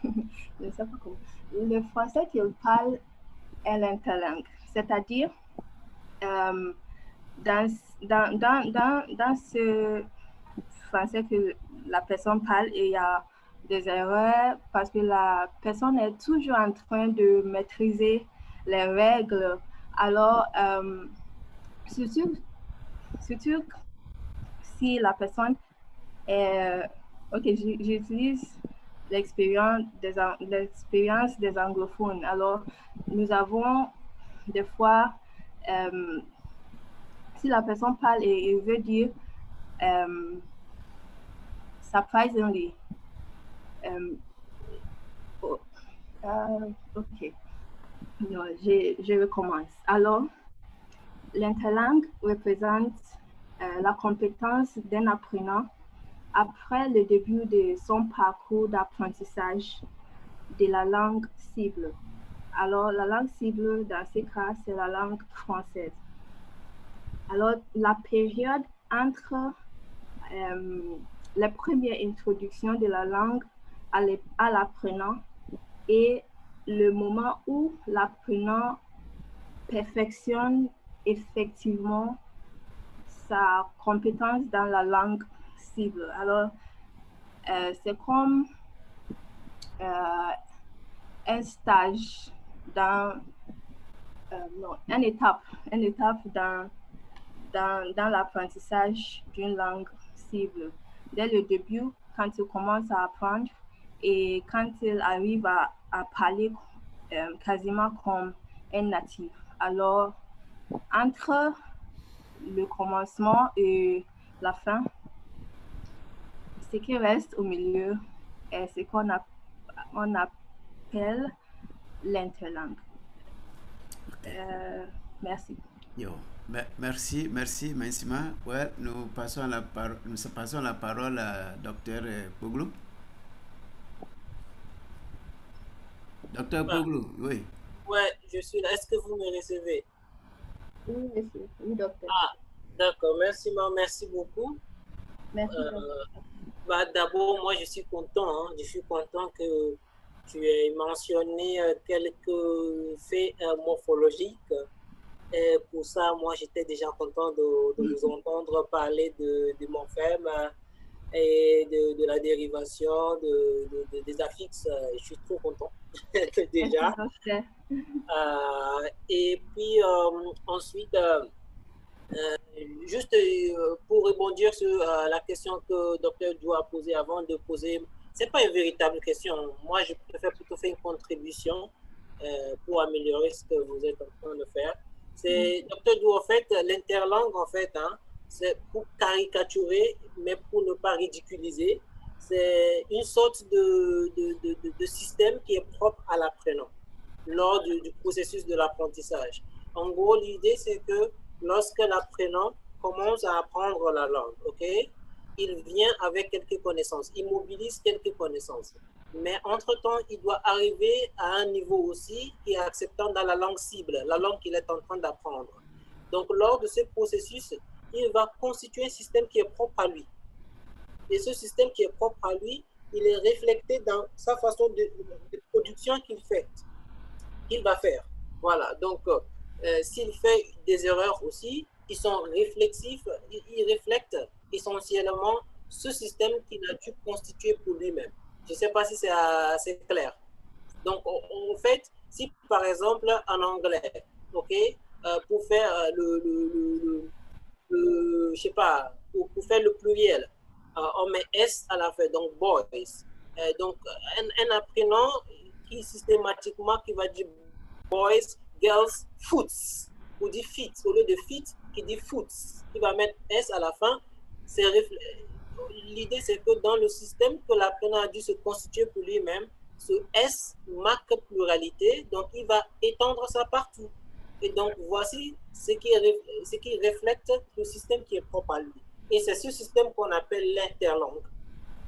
je ne sais pas comment, le français qu'il parle est l'interlangue, c'est-à-dire dans ce français que la personne parle, il y a des erreurs parce que la personne est toujours en train de maîtriser les règles. Alors, surtout si la personne est... Ok, j'utilise l'expérience des anglophones. Alors, nous avons des fois, si la personne parle et veut dire surprisingly, ok, non, je recommence. Alors, l'interlangue représente la compétence d'un apprenant après le début de son parcours d'apprentissage de la langue cible. Alors, la langue cible, dans ce cas, c'est la langue française. Alors, la période entre la première introduction de la langue à l'apprenant et le moment où l'apprenant perfectionne effectivement sa compétence dans la langue cible. Alors, c'est comme un stage dans, une étape dans l'apprentissage d'une langue cible. Dès le début, quand il commence à apprendre et quand il arrive à parler quasiment comme un natif. Alors, entre le commencement et la fin, ce qui reste au milieu est ce qu'on appelle l'interlangue. Merci. Yo. Merci, Maïsima. Ouais, nous passons la parole à Dr Poglou. Dr Poglou, oui. Ouais, je suis là. Est-ce que vous me recevez? Oui, monsieur. Oui, docteur. Ah, d'accord. Merci beaucoup. Merci. D'abord, moi, je suis content. Je suis content que tu aies mentionné quelques faits morphologiques. Et pour ça, moi, j'étais déjà content de vous entendre parler de morphèmes et de la dérivation des affixes. Je suis trop content déjà. Et puis ensuite, juste pour rebondir sur la question que Dr. Dou a posée avant de poser, c'est pas une véritable question. Moi, je préfère plutôt faire une contribution pour améliorer ce que vous êtes en train de faire. C'est, Dr. Dou, en fait, l'interlangue, en fait, hein, c'est pour caricaturer, mais pour ne pas ridiculiser. C'est une sorte de système qui est propre à l'apprenant lors du processus de l'apprentissage. En gros, l'idée, c'est que lorsque l'apprenant commence à apprendre la langue, ok, il vient avec quelques connaissances, il mobilise quelques connaissances. Mais entre-temps, il doit arriver à un niveau aussi qui est acceptant dans la langue cible, la langue qu'il est en train d'apprendre. Donc, lors de ce processus, il va constituer un système qui est propre à lui. Et ce système qui est propre à lui, il est reflété dans sa façon de production qu'il fait, qu'il va faire. Voilà, donc s'il fait des erreurs aussi, ils sont réflexifs, ils reflètent essentiellement ce système qu'il a dû constituer pour lui-même. Je ne sais pas si c'est assez clair. Donc, en fait, si par exemple en anglais, ok, pour faire je sais pas, pour faire le pluriel, on met S à la fin, donc boys. Donc, un apprenant qui systématiquement qui va dire boys, girls, foots, ou dit feet, au lieu de feet, qui dit foots, qui va mettre S à la fin. L'idée, c'est que dans le système que l'apprenant a dû se constituer pour lui-même, ce S marque pluralité, donc il va étendre ça partout. Et donc, voici ce qui reflète le système qui est propre à lui. Et c'est ce système qu'on appelle l'interlangue.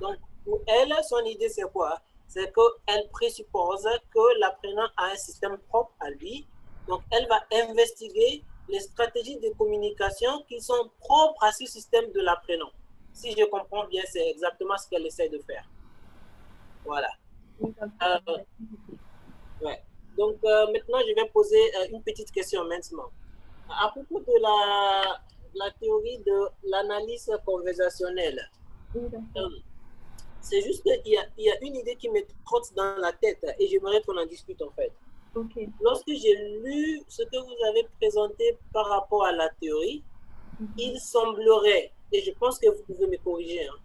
Donc, pour elle, son idée, c'est quoi? C'est qu'elle présuppose que l'apprenant a un système propre à lui. Donc, elle va investiguer les stratégies de communication qui sont propres à ce système de l'apprenant. Si je comprends bien, c'est exactement ce qu'elle essaie de faire. Voilà. Ouais. Donc, maintenant, je vais poser une petite question maintenant. À propos de la théorie de l'analyse conversationnelle, c'est juste qu'il y a une idée qui me trotte dans la tête et j'aimerais qu'on en discute en fait. Okay. Lorsque j'ai lu ce que vous avez présenté par rapport à la théorie, il semblerait, et je pense que vous pouvez me corriger, hein,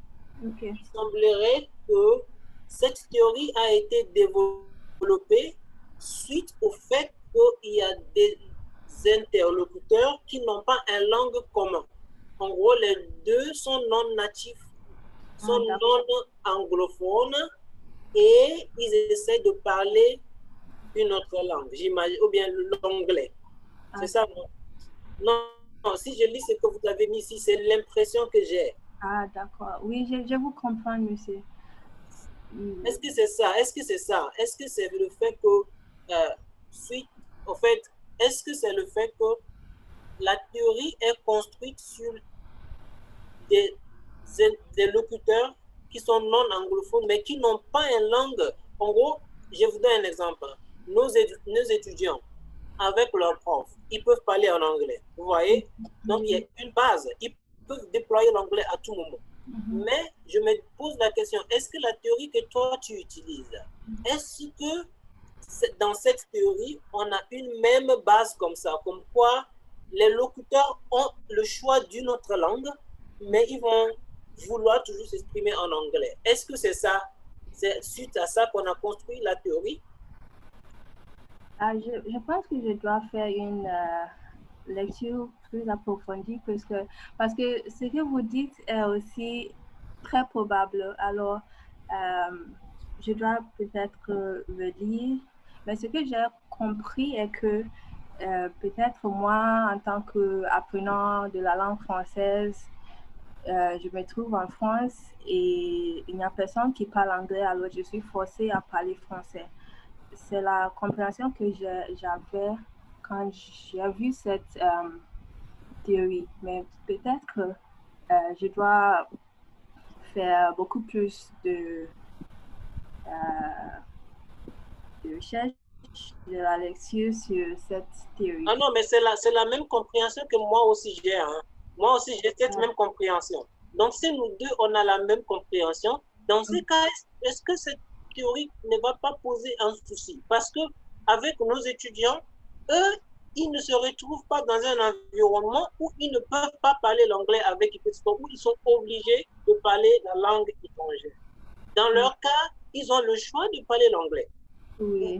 il semblerait que cette théorie a été développée suite au fait qu'il y a des interlocuteurs qui n'ont pas une langue commune. En gros, les deux sont non natifs, sont non anglophones et ils essaient de parler une autre langue, j'imagine, ou bien l'anglais. C'est ça, non? Non, si je lis ce que vous avez mis ici, c'est l'impression que j'ai. Ah, d'accord. Oui, je vous comprends, monsieur. Est-ce que c'est ça? Est-ce que c'est ça? Est-ce que c'est le fait que, en fait, est-ce que c'est le fait que la théorie est construite sur des locuteurs qui sont non anglophones, mais qui n'ont pas une langue? En gros, je vous donne un exemple. Nos étudiants, avec leurs profs, ils peuvent parler en anglais. Vous voyez? Donc, il y a une base. Ils peuvent déployer l'anglais à tout moment. Mais je me pose la question, est-ce que la théorie que toi, tu utilises, est-ce que dans cette théorie, on a une même base comme ça, comme quoi les locuteurs ont le choix d'une autre langue, mais ils vont vouloir toujours s'exprimer en anglais? Est-ce que c'est ça? C'est suite à ça qu'on a construit la théorie? Je pense que je dois faire une lecture plus approfondie parce que ce que vous dites est aussi très probable. Alors, je dois peut-être le lire. Mais ce que j'ai compris est que peut-être moi, en tant qu'apprenant de la langue française, je me trouve en France et il n'y a personne qui parle anglais, alors je suis forcée à parler français. C'est la compréhension que j'avais quand j'ai vu cette théorie. Mais peut-être que je dois faire beaucoup plus de recherche, de la lecture sur cette théorie. Ah non, mais c'est la même compréhension que moi aussi j'ai. Hein. Moi aussi, j'ai cette même compréhension. Donc, si nous deux, on a la même compréhension, dans ce cas, est-ce que cette théorie ne va pas poser un souci? Parce que avec nos étudiants, eux, ils ne se retrouvent pas dans un environnement où ils ne peuvent pas parler l'anglais avec Ipexpo, où ils sont obligés de parler la langue étrangère. Dans leur cas, ils ont le choix de parler l'anglais. Oui.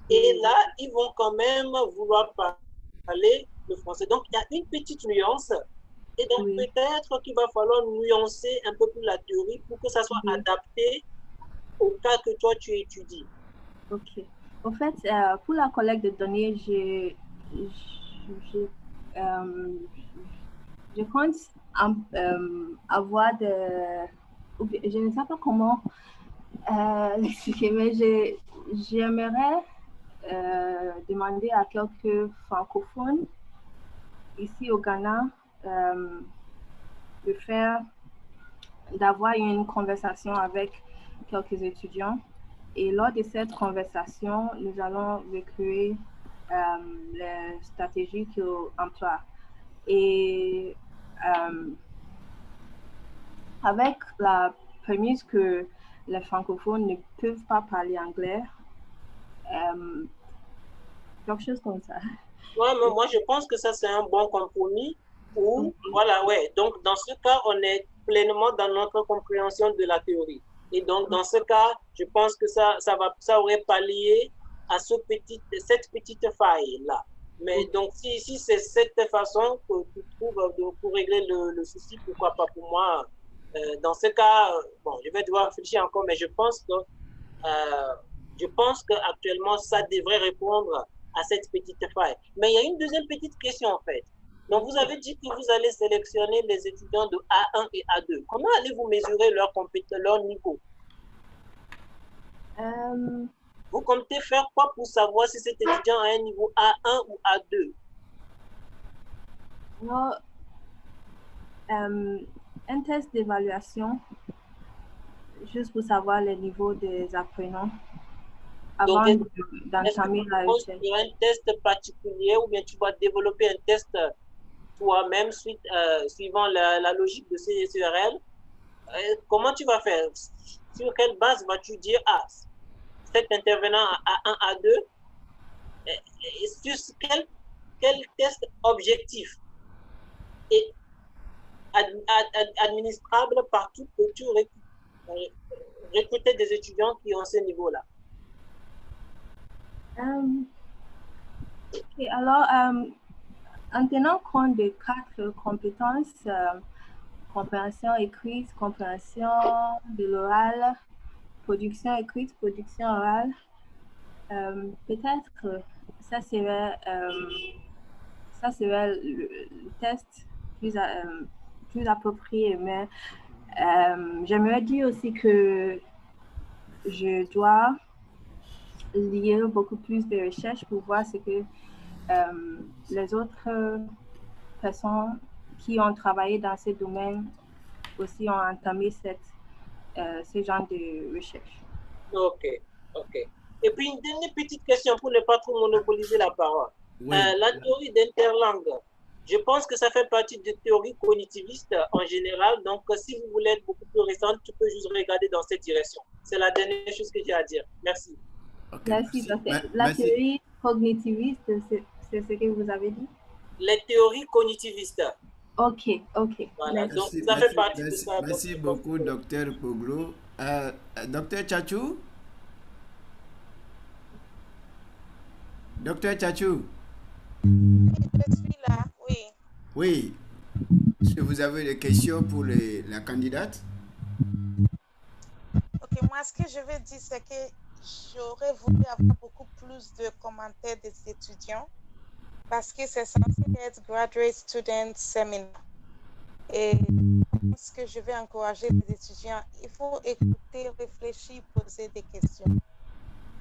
Et là, ils vont quand même vouloir parler le français. Donc, il y a une petite nuance. Et donc, peut-être qu'il va falloir nuancer un peu plus la théorie pour que ça soit adapté au cas que toi, tu étudies. OK. En fait, pour la collecte de données, je compte avoir je ne sais pas comment l'expliquer, mais j'aimerais demander à quelques francophones ici au Ghana d'avoir une conversation avec quelques étudiants. Et lors de cette conversation, nous allons recréer les stratégies qu'ils emploient. Et avec la prémisse que les francophones ne peuvent pas parler anglais, quelque chose comme ça. Ouais, mais moi, je pense que ça, c'est un bon compromis. Où, voilà, ouais. Donc, dans ce cas, on est pleinement dans notre compréhension de la théorie. Et donc, dans ce cas, je pense que ça aurait pallié à cette petite faille-là. Mais donc, si c'est cette façon que tu trouves pour régler le souci, pourquoi pas pour moi? Dans ce cas, bon, je vais devoir réfléchir encore, mais je pense qu'actuellement, ça devrait répondre à cette petite faille. Mais il y a une deuxième petite question, en fait. Donc, vous avez dit que vous allez sélectionner les étudiants de A1 et A2. Comment allez-vous mesurer leur niveau? Vous comptez faire quoi pour savoir si cet étudiant a un niveau A1 ou A2? Un test d'évaluation, juste pour savoir les niveaux des apprenants avant d'entamer la recherche. Tu as un test particulier ou bien tu vas développer un test toi-même suivant la logique de CSRL? Comment tu vas faire? Sur quelle base vas-tu dire cet intervenant à 1, à 2? Et sur quel test objectif et administrable partout peux-tu recruter des étudiants qui ont ce niveau-là? Okay, alors, en tenant compte des 4 compétences, compréhension écrite, compréhension de l'oral, production écrite, production orale, peut-être ça serait le test plus approprié, mais j'aimerais dire aussi que je dois lire beaucoup plus de recherches pour voir ce que les autres personnes qui ont travaillé dans ce domaine aussi ont entamé ce genre de recherche. Ok. Et puis une dernière petite question pour ne pas trop monopoliser la parole. Oui. La théorie d'interlangue, je pense que ça fait partie des théories cognitivistes en général. Donc, si vous voulez être beaucoup plus récente, tu peux juste regarder dans cette direction. C'est la dernière chose que j'ai à dire. Merci. Okay, merci. La théorie cognitiviste, c'est ce que vous avez dit? Les théories cognitivistes. Ok. Voilà, donc ça fait partie de ça. Merci beaucoup, Dr Poglo. Dr Tchatchou? Dr Tchatchou? Je suis là, oui. Oui. Est-ce que vous avez des questions pour la candidate? Ok, moi, ce que je veux dire, c'est que j'aurais voulu avoir beaucoup plus de commentaires des étudiants parce que c'est censé être Graduate Student Seminar. Et ce que je vais encourager les étudiants, il faut écouter, réfléchir, poser des questions.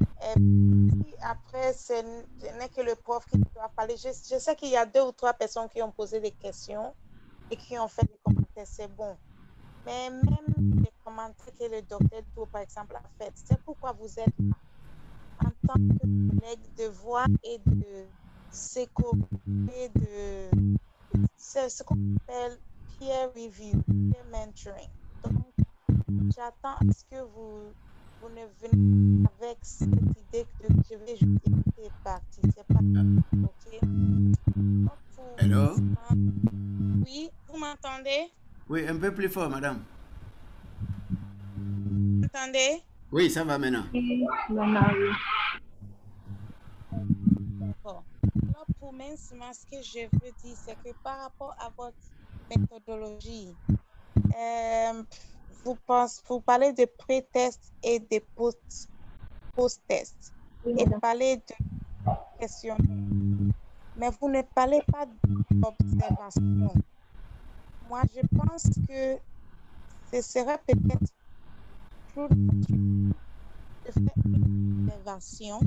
Et puis après, ce n'est que le prof qui doit parler. Je sais qu'il y a 2 ou 3 personnes qui ont posé des questions et qui ont fait des commentaires, c'est bon. Mais même les commentaires que le docteur Dou, par exemple, a fait, c'est pourquoi vous êtes là. En tant que collègue de voix et de s'écouter, c'est ce qu'on appelle peer review, peer mentoring. Donc, j'attends à ce que vous ne venez avec cette idée que je vais juste écouter et partir. C'est pas OK. Donc, Hello? Oui, vous m'entendez? Oui, un peu plus fort, madame. Vous m'entendez? Oui, ça va maintenant. Oui, maintenant, oui. D'accord. Alors, pour Mensima, ce que je veux dire, c'est que par rapport à votre méthodologie, vous parlez de pré-test et de post-test et parlez de questions. Mais vous ne parlez pas d'observation. Moi, je pense que ce serait peut-être plus naturel de faire une observation.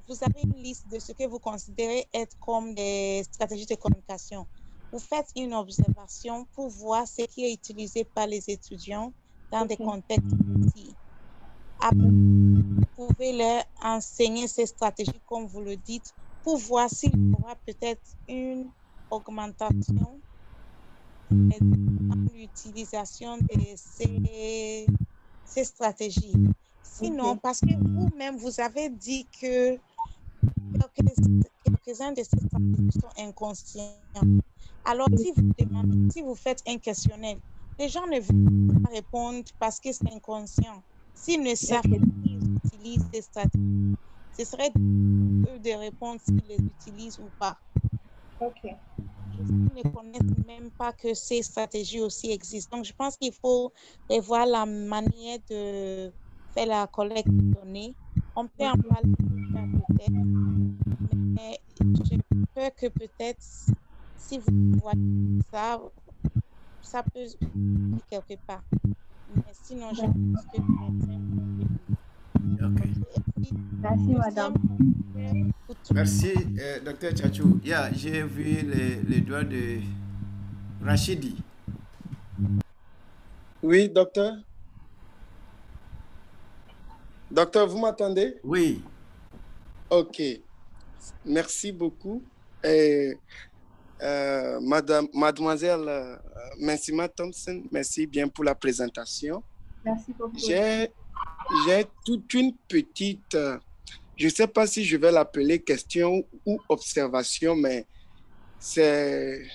Vous avez une liste de ce que vous considérez être comme des stratégies de communication. Vous faites une observation pour voir ce qui est utilisé par les étudiants dans des contextes précis. Après, vous pouvez leur enseigner ces stratégies, comme vous le dites, pour voir s'il y aura peut-être une augmentation dans l'utilisation de ces stratégies. Sinon, parce que vous-même, vous avez dit que quelques-uns de ces stratégies sont inconscients. Alors, si vous demandez, si vous faites un questionnaire, les gens ne vont pas répondre parce que c'est inconscient. S'ils ne savent pas qu'ils utilisent ces stratégies, ce serait eux de répondre s'ils les utilisent ou pas. OK. Ils ne connaissent même pas que ces stratégies aussi existent. Donc, je pense qu'il faut revoir la manière de faire la collecte de données. On peut en parler peut-être, mais j'ai peur que peut-être, si vous voyez ça, ça peut aller quelque part. Mais sinon, je pense que Merci, madame. Merci, docteur Tchatchou. Yeah, j'ai vu les doigts de Rachidi. Oui, docteur. Docteur, vous m'entendez? Oui. OK. Merci beaucoup. Mademoiselle Mensima Thompson, merci bien pour la présentation. Merci beaucoup. J'ai toute une petite, je ne sais pas si je vais l'appeler question ou observation, mais c'est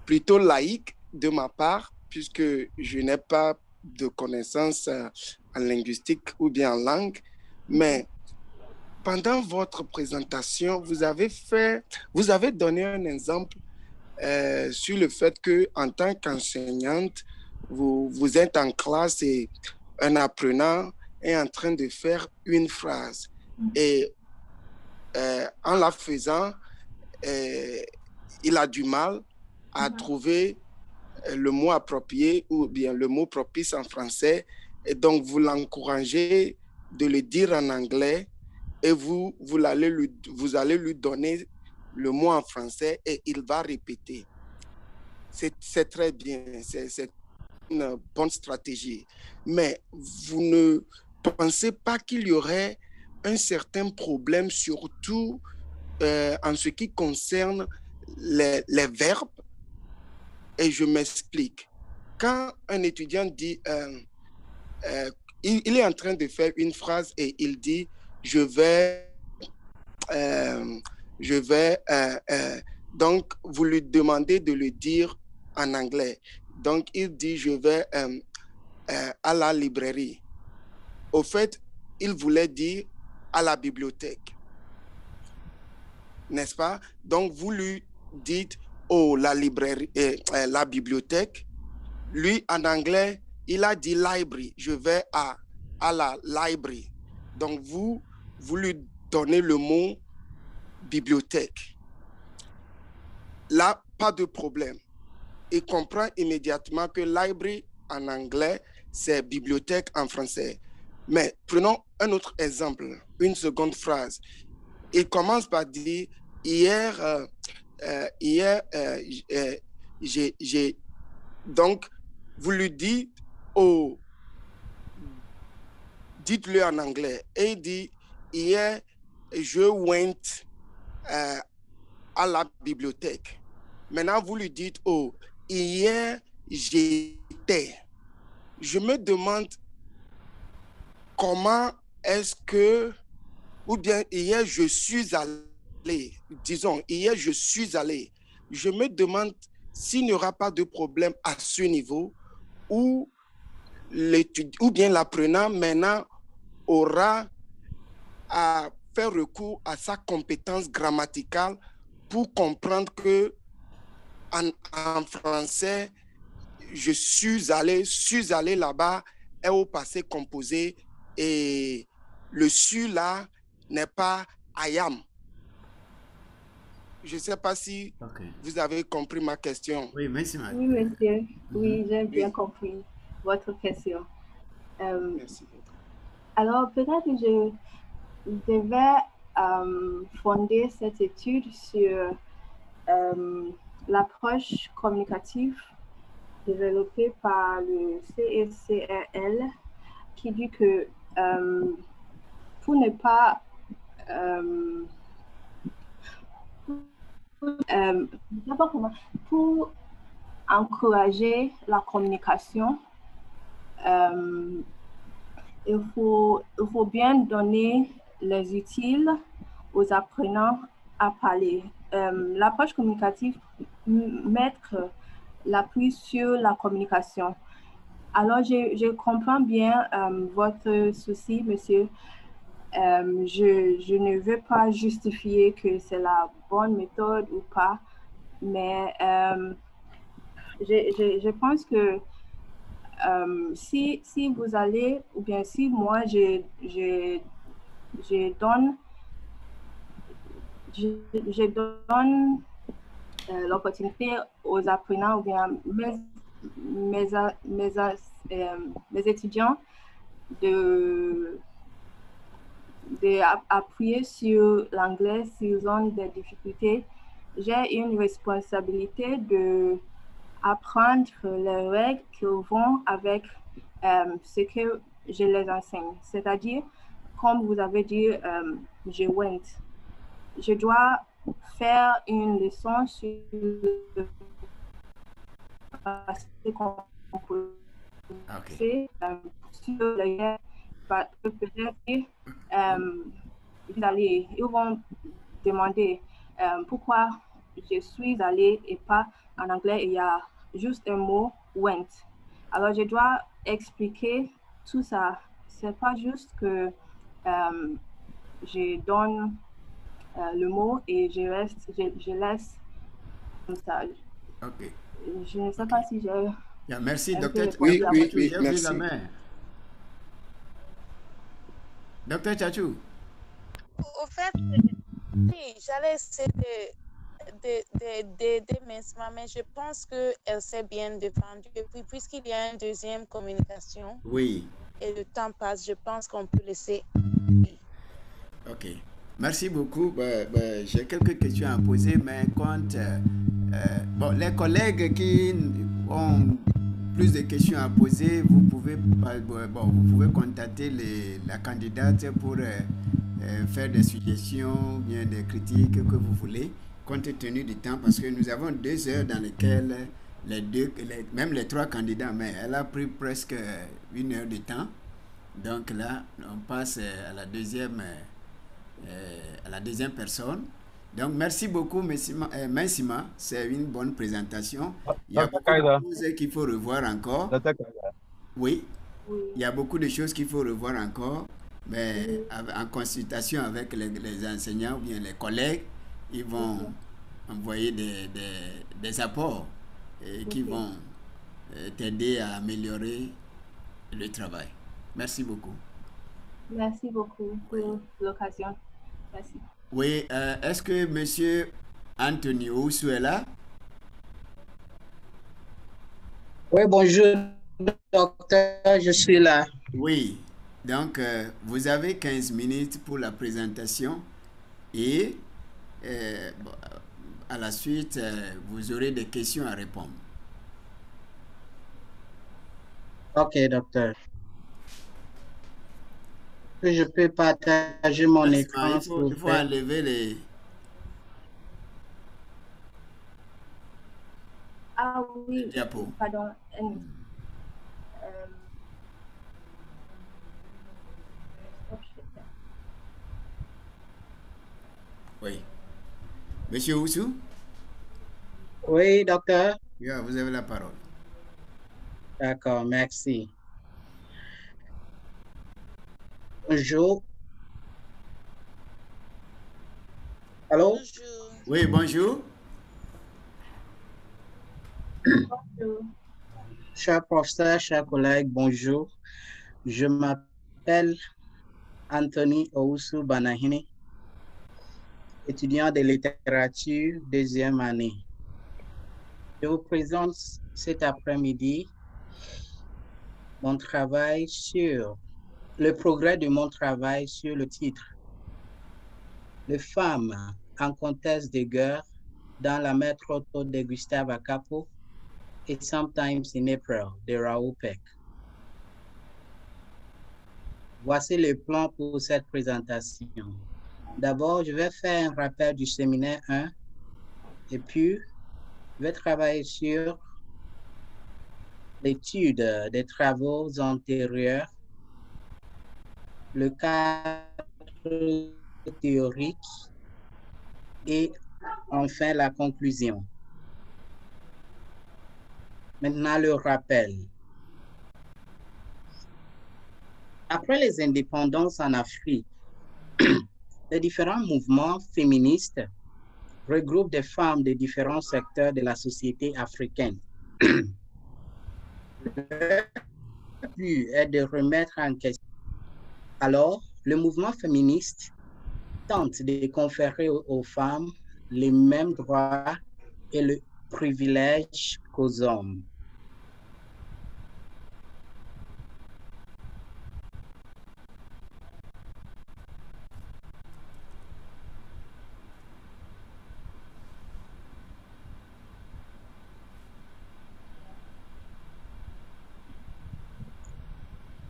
plutôt laïque de ma part, puisque je n'ai pas de connaissances en linguistique ou bien en langue. Mais pendant votre présentation, vous avez donné un exemple sur le fait que en tant qu'enseignante, vous êtes en classe et un apprenant est en train de faire une phrase. Et en la faisant, il a du mal à trouver le mot approprié ou bien le mot propice en français. Et donc, vous l'encouragez de le dire en anglais et vous allez lui donner le mot en français et il va répéter. C'est très bien, c'est une bonne stratégie. Mais vous ne pensez pas qu'il y aurait un certain problème, surtout en ce qui concerne les verbes? Et je m'explique. Quand un étudiant dit, il est en train de faire une phrase et il dit, je vais, donc vous lui demandez de le dire en anglais. Donc il dit, je vais à la librairie. Au fait, il voulait dire à la bibliothèque. N'est-ce pas? Donc vous lui dites, oh, la librairie, la bibliothèque. Lui, en anglais, il a dit library. Je vais à la library. Donc, vous lui donnez le mot bibliothèque. Là, pas de problème. Il comprend immédiatement que library en anglais, c'est bibliothèque en français. Mais prenons un autre exemple, une seconde phrase. Il commence par dire, hier, donc, vous lui dites, oh, dites-le en anglais. Et il dit, hier, je went à la bibliothèque. Maintenant, vous lui dites, oh, hier, j'étais. Je me demande comment est-ce que, ou bien hier, je suis allé, disons, hier, je suis allé. Je me demande s'il n'y aura pas de problème à ce niveau où bien l'apprenant maintenant aura à faire recours à sa compétence grammaticale pour comprendre que en français, je suis allé là-bas est au passé composé et le suis là n'est pas I am. Je ne sais pas si vous avez compris ma question. Oui, merci. Oui, monsieur. Oui, j'ai bien compris votre question. Merci. Alors, peut-être que je devais fonder cette étude sur l'approche communicative développée par le CECRL qui dit que pour ne pas pour encourager la communication, il faut bien donner les outils aux apprenants à parler. L'approche communicative mettre l'appui sur la communication. Alors, je comprends bien votre souci, monsieur. Je ne veux pas justifier que c'est la bonne méthode ou pas, mais je pense que si vous allez, ou bien si moi je donne l'opportunité aux apprenants ou bien mes étudiants d'appuyer sur l'anglais s'ils ont des difficultés, j'ai une responsabilité d'apprendre les règles qui vont avec ce que je les enseigne. C'est-à-dire, comme vous avez dit, je went. Je dois faire une leçon sur le passé composé, sur le peut-être ils vont demander pourquoi je suis allée et pas en anglais, il y a juste un mot went. Alors je dois expliquer tout ça. C'est pas juste que je donne le mot et je laisse comme ça. Ok. Je ne sais pas si j'ai... Merci, docteur. Oui, merci. Docteur Tchachou. Au fait, oui, j'allais essayer d'aider Mensima, mais je pense qu'elle s'est bien défendue. Et puis, puisqu'il y a une deuxième communication, oui, et le temps passe, je pense qu'on peut laisser. Ok. Merci beaucoup. J'ai quelques questions à poser, mais quand les collègues qui ont plus de questions à poser, vous pouvez contacter la candidate pour faire des suggestions, bien des critiques que vous voulez, compte tenu du temps, parce que nous avons 2 heures dans lesquelles même les 3 candidats, mais elle a pris presque 1 heure de temps. Donc là, on passe à la deuxième personne. Donc, merci beaucoup, Mensima. C'est une bonne présentation. Il y a beaucoup de choses qu'il faut revoir encore. Oui, il y a beaucoup de choses qu'il faut revoir encore. Mais en consultation avec les enseignants ou bien les collègues, ils vont envoyer des apports qui vont t'aider à améliorer le travail. Merci beaucoup. Merci beaucoup pour l'occasion. Merci. Oui, est-ce que M. Anthony Oussou est là? Oui, bonjour, docteur, je suis là. Oui, donc vous avez 15 minutes pour la présentation et à la suite, vous aurez des questions à répondre. Ok, docteur. Je peux partager mon écran. Il faut enlever les... Ah oui, diapo. pardon. Oui. Monsieur Oussou? Oui, docteur. Yeah, vous avez la parole. D'accord, merci. Bonjour. Allô? Bonjour. Oui, bonjour. Chers professeurs, chers collègues, bonjour. Je m'appelle Anthony Oussou Banahini, étudiant de littérature, deuxième année. Je vous présente cet après-midi mon travail sur le progrès de mon travail sur le titre « Les femmes en contexte de guerre dans la métropole de Gustave Akapo et Sometimes in April de Raoul Peck ». Voici le plan pour cette présentation. D'abord, je vais faire un rappel du séminaire 1 et puis je vais travailler sur l'étude des travaux antérieurs, le cadre théorique et enfin la conclusion. Maintenant, le rappel. Après les indépendances en Afrique, les différents mouvements féministes regroupent des femmes de différents secteurs de la société africaine. Le but est de remettre en question. Alors, le mouvement féministe tente de conférer aux femmes les mêmes droits et le privilège qu'aux hommes.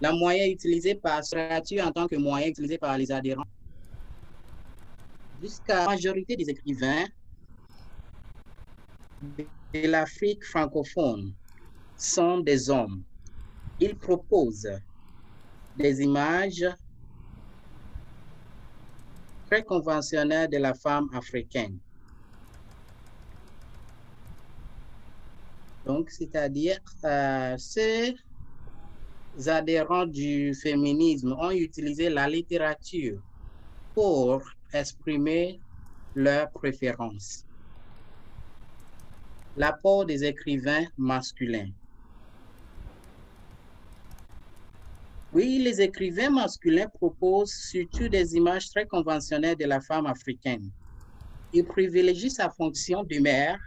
La moyen utilisé par statut en tant que moyen utilisé par les adhérents. Jusqu'à la majorité des écrivains de l'Afrique francophone sont des hommes. Ils proposent des images très conventionnelles de la femme africaine. Donc, c'est-à-dire, ces adhérents du féminisme ont utilisé la littérature pour exprimer leurs préférences. L'apport des écrivains masculins. Oui, les écrivains masculins proposent surtout des images très conventionnelles de la femme africaine. Ils privilégient sa fonction de mère,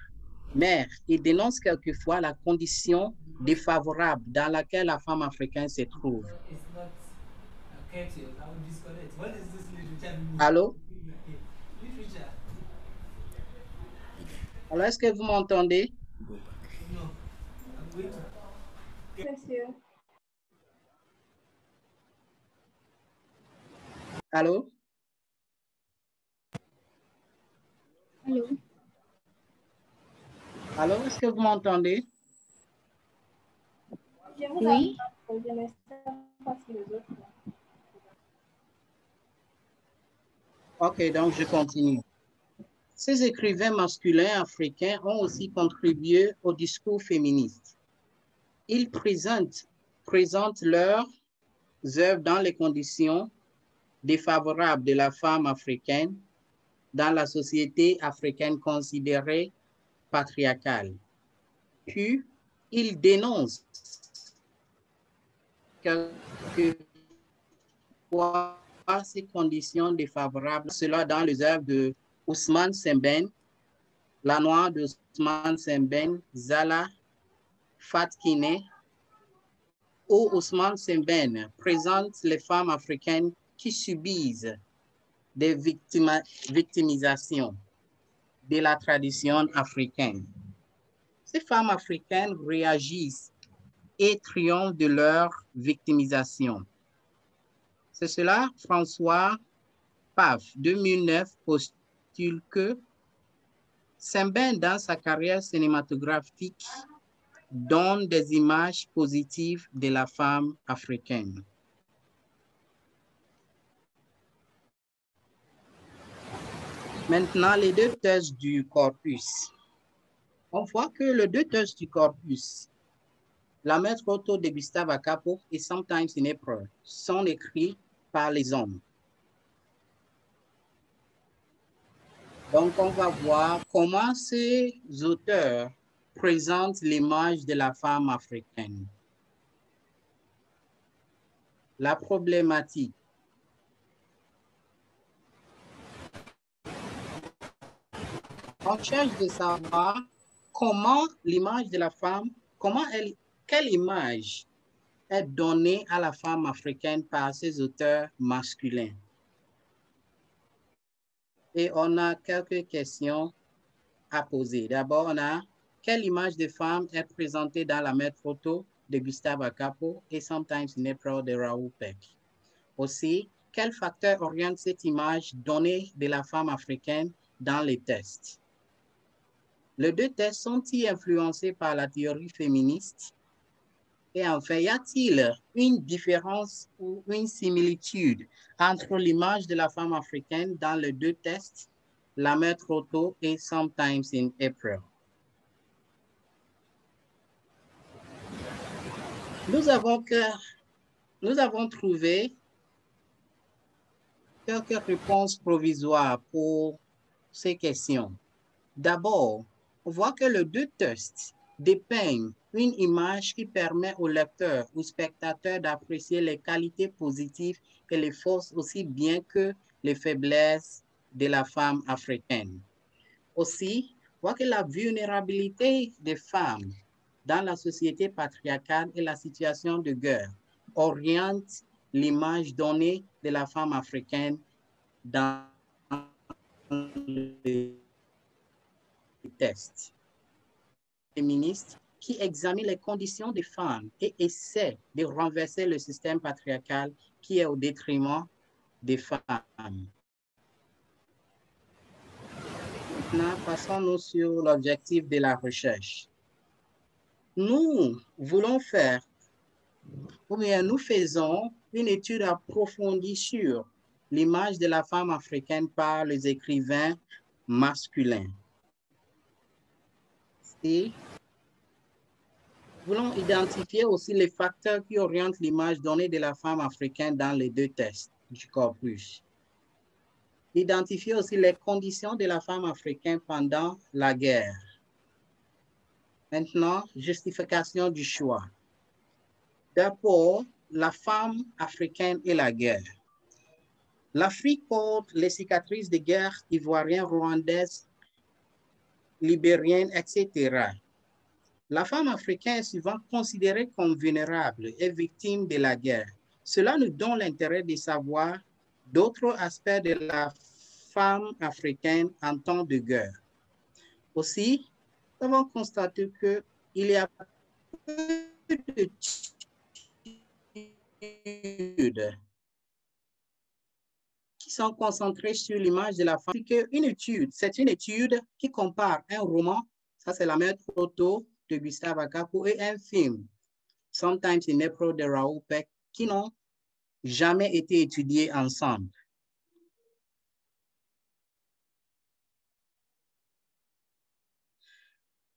ils dénoncent quelquefois la condition défavorable dans laquelle la femme africaine se trouve. Allô? Alors, est-ce que vous m'entendez? Monsieur. Allô? Allô? Allô, est-ce que vous m'entendez? Oui. Ok, donc je continue. Ces écrivains masculins africains ont aussi contribué au discours féministe. Ils présentent leurs œuvres dans les conditions défavorables de la femme africaine dans la société africaine considérée patriarcale. Puis, ils dénoncent quelquefois ces conditions défavorables, cela dans les œuvres de Ousmane Sembène, La Noire de Ousmane Sembène, Zala, Fatkine, où Ousmane Sembène présente les femmes africaines qui subissent des victimisations de la tradition africaine. Ces femmes africaines réagissent et triomphent de leur victimisation. C'est cela, François Paf, 2009, postule que s'imbibe dans sa carrière cinématographique donne des images positives de la femme africaine. Maintenant, les deux thèses du corpus. On voit que les deux thèses du corpus, La Maître Otto de Gustave Akapo et Sometimes in April, sont écrits par les hommes. Donc, on va voir comment ces auteurs présentent l'image de la femme africaine. La problématique. On cherche de savoir comment l'image de la femme, quelle image est donnée à la femme africaine par ces auteurs masculins. Et on a quelques questions à poser. D'abord, on a quelle image de femme est présentée dans La Maître Otto de Gustave Akapo et Sometimes in April de Raoul Peck. Aussi, quel facteur oriente cette image donnée de la femme africaine dans les tests? Les deux tests sont-ils influencés par la théorie féministe? Et enfin, y a-t-il une différence ou une similitude entre l'image de la femme africaine dans les deux tests, La Maître Otto et Sometimes in April? Nous avons trouvé quelques réponses provisoires pour ces questions. D'abord, on voit que les deux tests dépeignent une image qui permet au lecteur ou spectateur d'apprécier les qualités positives et les forces aussi bien que les faiblesses de la femme africaine. Aussi, on voit que la vulnérabilité des femmes dans la société patriarcale et la situation de guerre oriente l'image donnée de la femme africaine dans les tests. Féministes qui examinent les conditions des femmes et essaient de renverser le système patriarcal qui est au détriment des femmes. Maintenant, passons-nous sur l'objectif de la recherche. Nous voulons faire, ou bien nous faisons une étude approfondie sur l'image de la femme africaine par les écrivains masculins. Et nous voulons identifier aussi les facteurs qui orientent l'image donnée de la femme africaine dans les deux tests du corpus. Identifier aussi les conditions de la femme africaine pendant la guerre. Maintenant, justification du choix. D'abord, la femme africaine et la guerre. L'Afrique porte les cicatrices de guerre ivoirienne, rwandaise, libérienne, etc. La femme africaine est souvent considérée comme vulnérable et victime de la guerre. Cela nous donne l'intérêt de savoir d'autres aspects de la femme africaine en temps de guerre. Aussi, nous avons constaté qu'il y a peu d'études qui sont concentrées sur l'image de la femme. C'est une étude qui compare un roman, ça c'est La Maître Otto de Gustave Akapo, et un film, Sometimes in April de Raoul Peck, qui n'ont jamais été étudiés ensemble.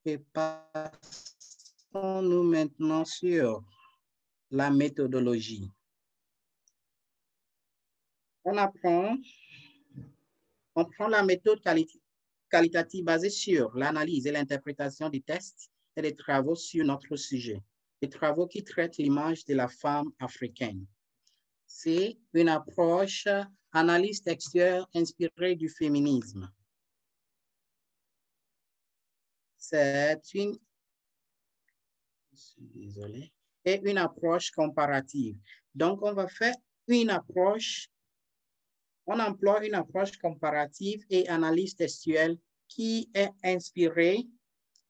Et passons-nous maintenant sur la méthodologie. On prend la méthode qualitative basée sur l'analyse et l'interprétation des tests et des travaux sur notre sujet. Des travaux qui traitent l'image de la femme africaine. C'est une approche analyse textuelle inspirée du féminisme. C'est une approche comparative. Donc, on va faire une approche, on emploie une approche comparative et analyse textuelle qui est inspirée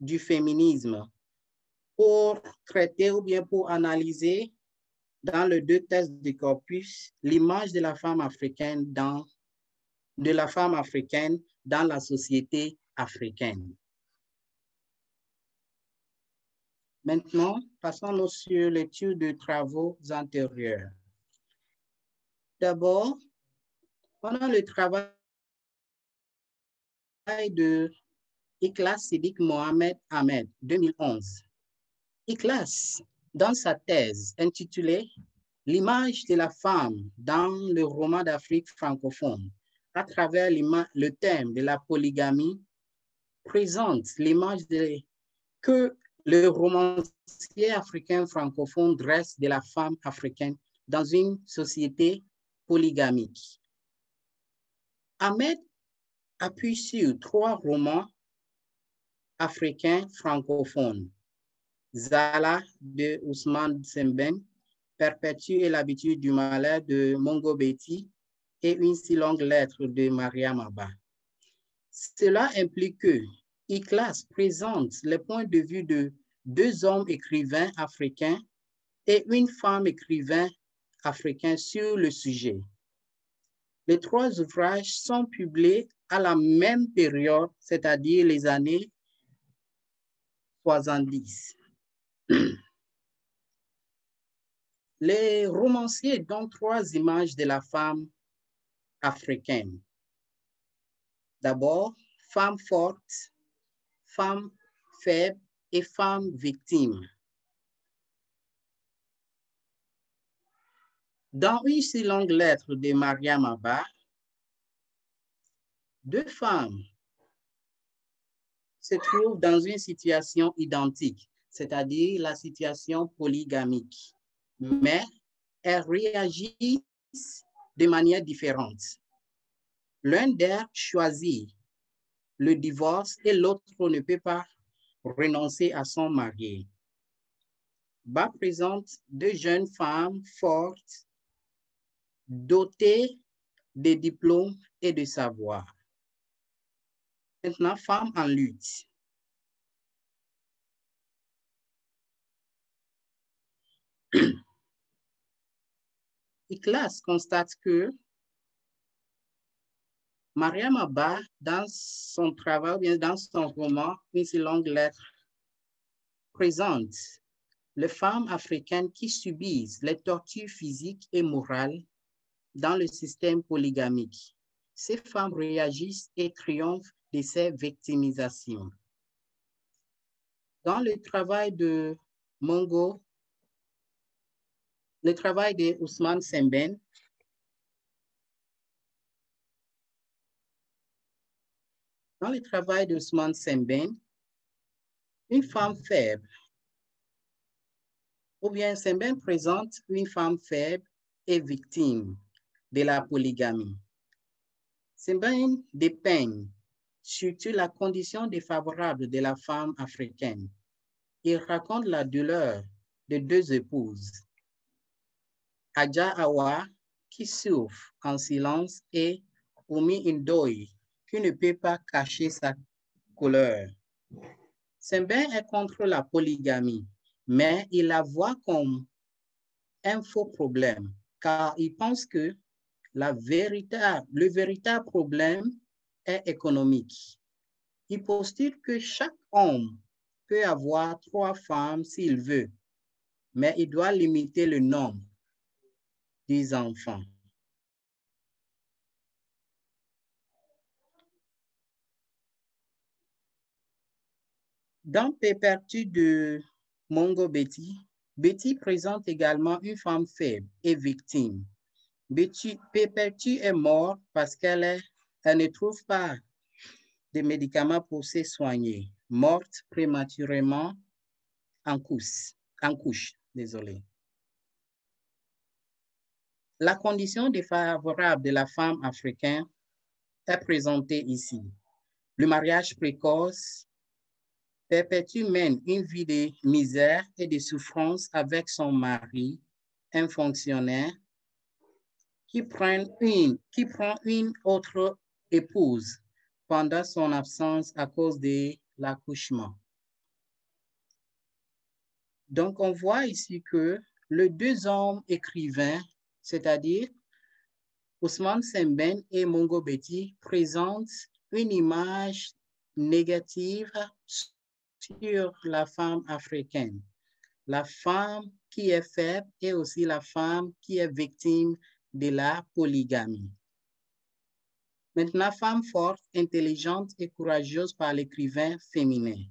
du féminisme pour traiter ou bien pour analyser dans les deux tests du corpus l'image de la femme africaine dans la société africaine. Maintenant, passons sur l'étude de travaux antérieurs. D'abord, pendant le travail de Ikhlas Siddiq Mohamed Ahmed, 2011, Ikhlas, dans sa thèse intitulée « L'image de la femme dans le roman d'Afrique francophone » à travers le thème de la polygamie, présente l'image que le romancier africain francophone dresse de la femme africaine dans une société polygamique. Ahmed appuie sur 3 romans africains francophones. Zala de Ousmane Sembène, Perpétue et l'habitude du malheur de Mongo Betty et Une si longue lettre de Mariam Abba. Cela implique que Ikhlas présente les points de vue de 2 hommes écrivains africains et une femme écrivain africain sur le sujet. Les 3 ouvrages sont publiés à la même période, c'est-à-dire les années 70. Les romanciers donnent 3 images de la femme africaine. D'abord, femme forte, femme faible et femme victime. Dans Une si longue lettre de Mariam Abba, 2 femmes se trouvent dans une situation identique, c'est-à-dire la situation polygamique, mais elles réagissent de manière différente. L'un d'elles choisit le divorce et l'autre ne peut pas renoncer à son mari. Bas présente 2 jeunes femmes fortes, dotées de diplômes et de savoir. Maintenant, femme en lutte. Ikhlas constate que Mariam Abba, dans son travail, ou bien dans son roman, Une si longue lettre, présente les femmes africaines qui subissent les tortures physiques et morales dans le système polygamique. Ces femmes réagissent et triomphent de ces victimisations. Dans le travail de Mongo, le travail de Ousmane Sembène, dans le travail de Ousmane Sembène, une femme faible, ou bien Sembène présente une femme faible et victime de la polygamie. Sembène dépeint surtout la condition défavorable de la femme africaine. Il raconte la douleur de 2 épouses, Adja Awa, qui souffre en silence, et Oumi Ndoye, qui ne peut pas cacher sa colère. Sembène est contre la polygamie, mais il la voit comme un faux problème, car il pense que le véritable problème est économique. Il postule que chaque homme peut avoir 3 femmes s'il veut, mais il doit limiter le nombre des enfants. Dans Perpétue de Mongo Betty, Betty présente également une femme faible et victime. Perpétue est morte parce qu'elle ne trouve pas de médicaments pour se soigner, morte prématurément en couche. Désolé. La condition défavorable de la femme africaine est présentée ici. Le mariage précoce. Perpétue mène une vie de misère et de souffrance avec son mari, un fonctionnaire, qui prend une autre épouse pendant son absence à cause de l'accouchement. Donc, on voit ici que les 2 hommes écrivains, c'est-à-dire Ousmane Sembène et Mongo Betty, présentent une image négatives sur la femme africaine. La femme qui est faible et aussi la femme qui est victime de la polygamie. Maintenant, femme forte, intelligente et courageuse par l'écrivain féminin.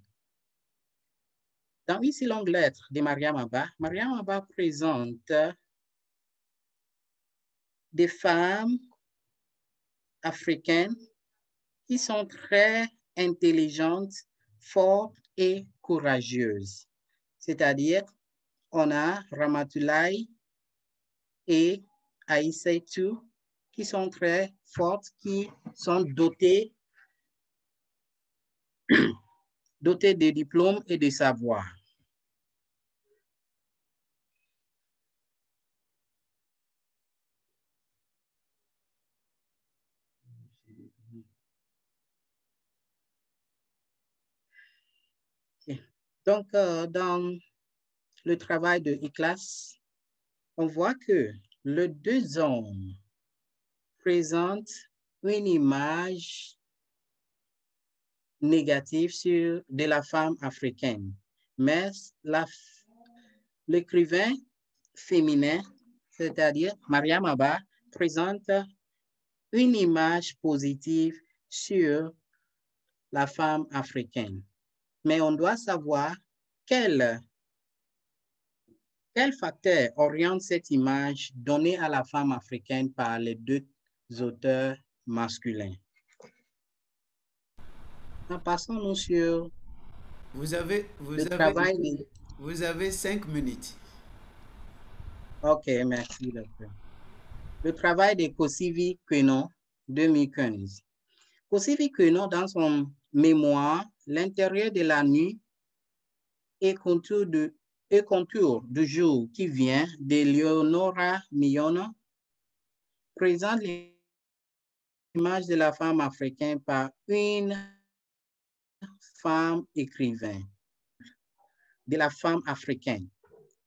Dans une si longue lettre de Mariam Abba présente des femmes africaines qui sont très intelligentes, fortes et courageuses. C'est-à-dire, on a Ramatoulaye et Aïssatou qui sont très fortes, qui sont dotées de diplômes et de savoir. Donc, dans le travail de ICLAS, on voit que les deux hommes présentent une image négative de la femme africaine, mais l'écrivain féminin, c'est-à-dire Mariam Abba, présente une image positive sur la femme africaine. Mais on doit savoir quel facteur oriente cette image donnée à la femme africaine par les deux auteurs masculins. Passons-nous sur vous avez 5 minutes. Ok, merci, docteur. Le travail de Kosivi Kwenon, 2015. Kosivi Kwenon, dans son mémoire, L'intérieur de la nuit et contour du jour qui vient de Leonora Miona, présente l'image de la femme africaine par une femme écrivain, de la femme africaine,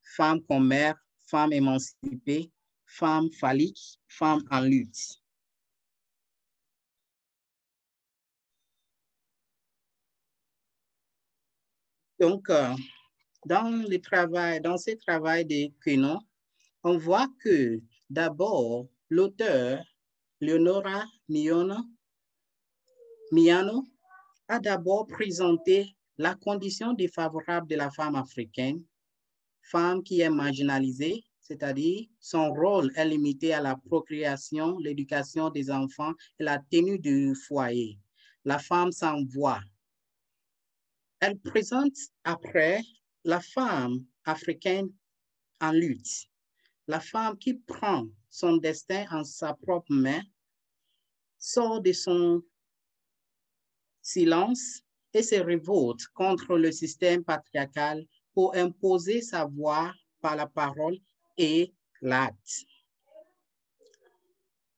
femme comme mère, femme émancipée, femme phallique, femme en lutte. Donc, dans ce travail de Kwenon, on voit que d'abord, l'auteur, Leonora Miano, a d'abord présenté la condition défavorable de la femme africaine, femme qui est marginalisée, c'est-à-dire son rôle est limité à la procréation, l'éducation des enfants et la tenue du foyer. La femme sans voix. Elle présente après la femme africaine en lutte, la femme qui prend son destin en sa propre main, sort de son silence et se révolte contre le système patriarcal pour imposer sa voix par la parole et l'acte.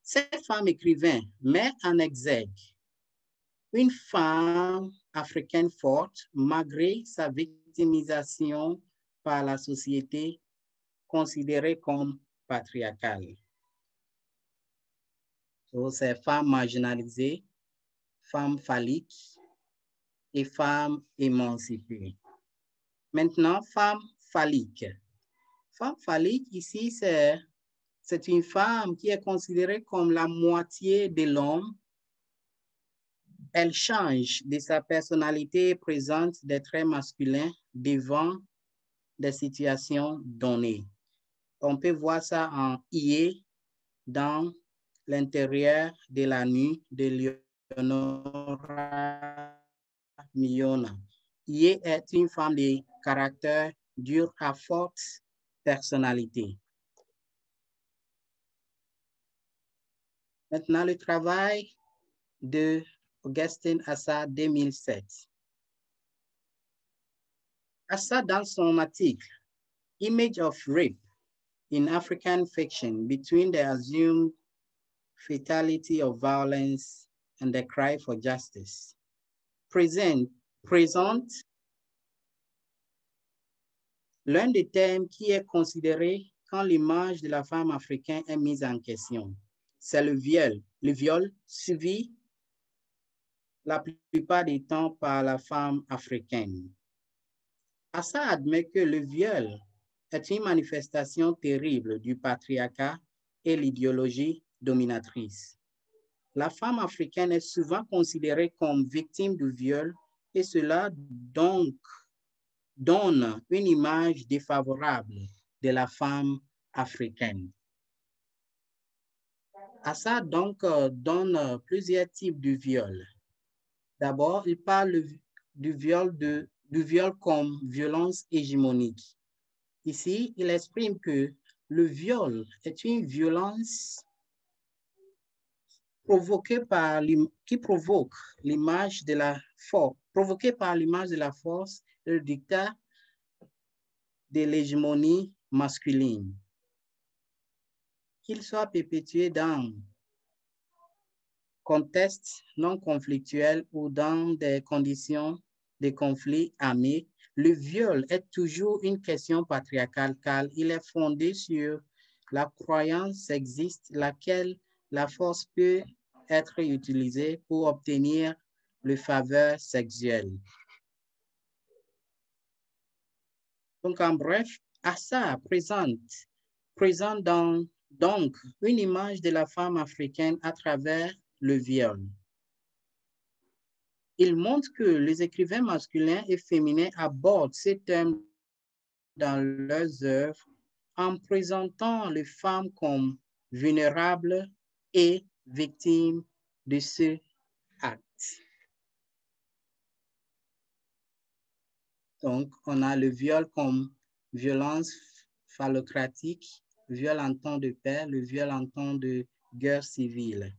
Cette femme écrivain met en exergue une femme africaine forte malgré sa victimisation par la société considérée comme patriarcale. C'est femme marginalisée, femme phallique et femme émancipée. Maintenant, femme phallique. Femme phallique, ici, c'est une femme qui est considérée comme la moitié de l'homme. Elle change de sa personnalité et présente des traits masculins devant des situations données. On peut voir ça en Ié dans l'intérieur de la nuit de Leonora Miona. Ié est une femme de caractère dur à forte personnalité. Maintenant, le travail de Augustin Assad, 2007. Assad, dans son article, Image of Rape in African Fiction between the Assumed Fatality of Violence and the Cry for Justice, présente l'un des thèmes qui est considéré quand l'image de la femme africaine est mise en question. C'est le viol suivi la plupart du temps par la femme africaine. Assa admet que le viol est une manifestation terrible du patriarcat et l'idéologie dominatrice. La femme africaine est souvent considérée comme victime du viol et cela donc donne une image défavorable de la femme africaine. Assa donc donne plusieurs types de viol. D'abord, il parle du viol comme violence hégémonique. Ici, il exprime que le viol est une violence qui provoque l'image de la force, provoquée par l'image de la force et le dictat de l'hégémonie masculine. Qu'il soit perpétué dans contexte non conflictuel ou dans des conditions de conflit armé, le viol est toujours une question patriarcale car il est fondé sur la croyance sexiste laquelle la force peut être utilisée pour obtenir le faveur sexuelle. Donc, en bref, Assa présente donc une image de la femme africaine à travers le viol. Il montre que les écrivains masculins et féminins abordent ces thèmes dans leurs œuvres en présentant les femmes comme vulnérables et victimes de ce acte. Donc, on a le viol comme violence phallocratique, viol en temps de paix, le viol en temps de guerre civile.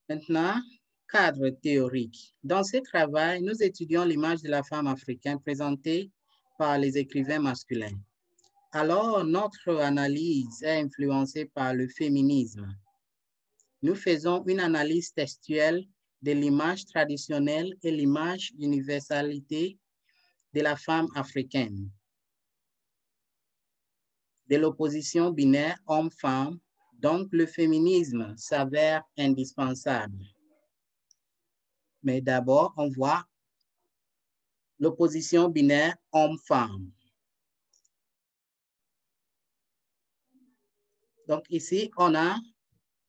Maintenant, cadre théorique. Dans ce travail, nous étudions l'image de la femme africaine présentée par les écrivains masculins. Alors, notre analyse est influencée par le féminisme. Nous faisons une analyse textuelle de l'image traditionnelle et l'image universalité de la femme africaine, de l'opposition binaire homme-femme. Donc, le féminisme s'avère indispensable. Mais d'abord, on voit l'opposition binaire homme-femme. Donc, ici,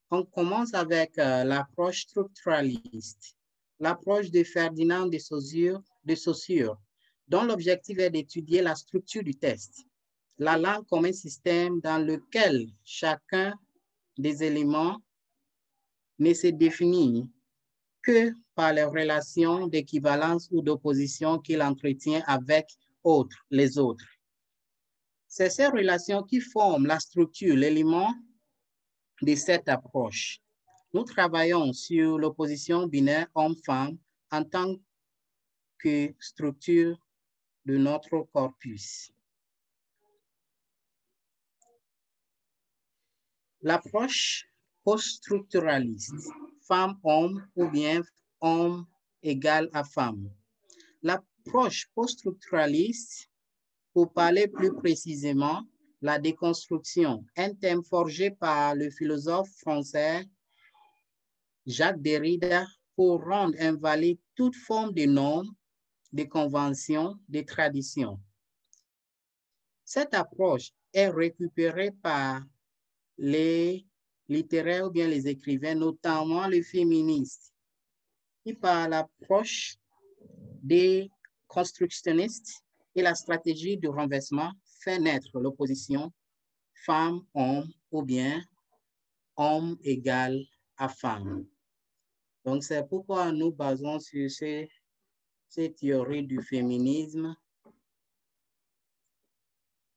on commence avec l'approche structuraliste, l'approche de Ferdinand de Saussure, dont l'objectif est d'étudier la structure du texte, la langue comme un système dans lequel chacun des éléments ne se définit que par les relations d'équivalence ou d'opposition qu'il entretient avec les autres. C'est ces relations qui forment la structure, l'élément de cette approche. Nous travaillons sur l'opposition binaire homme-femme en tant que structure de notre corpus. L'approche post-structuraliste, femme-homme ou bien homme égal à femme. L'approche post-structuraliste, pour parler plus précisément, la déconstruction, un thème forgé par le philosophe français Jacques Derrida pour rendre invalide toute forme de normes, de conventions, de traditions. Cette approche est récupérée par les littéraires ou bien les écrivains, notamment les féministes, qui par l'approche des constructionnistes et la stratégie de renversement fait naître l'opposition femme-homme ou bien homme égal à femme. Donc, c'est pourquoi nous basons sur ces théories du féminisme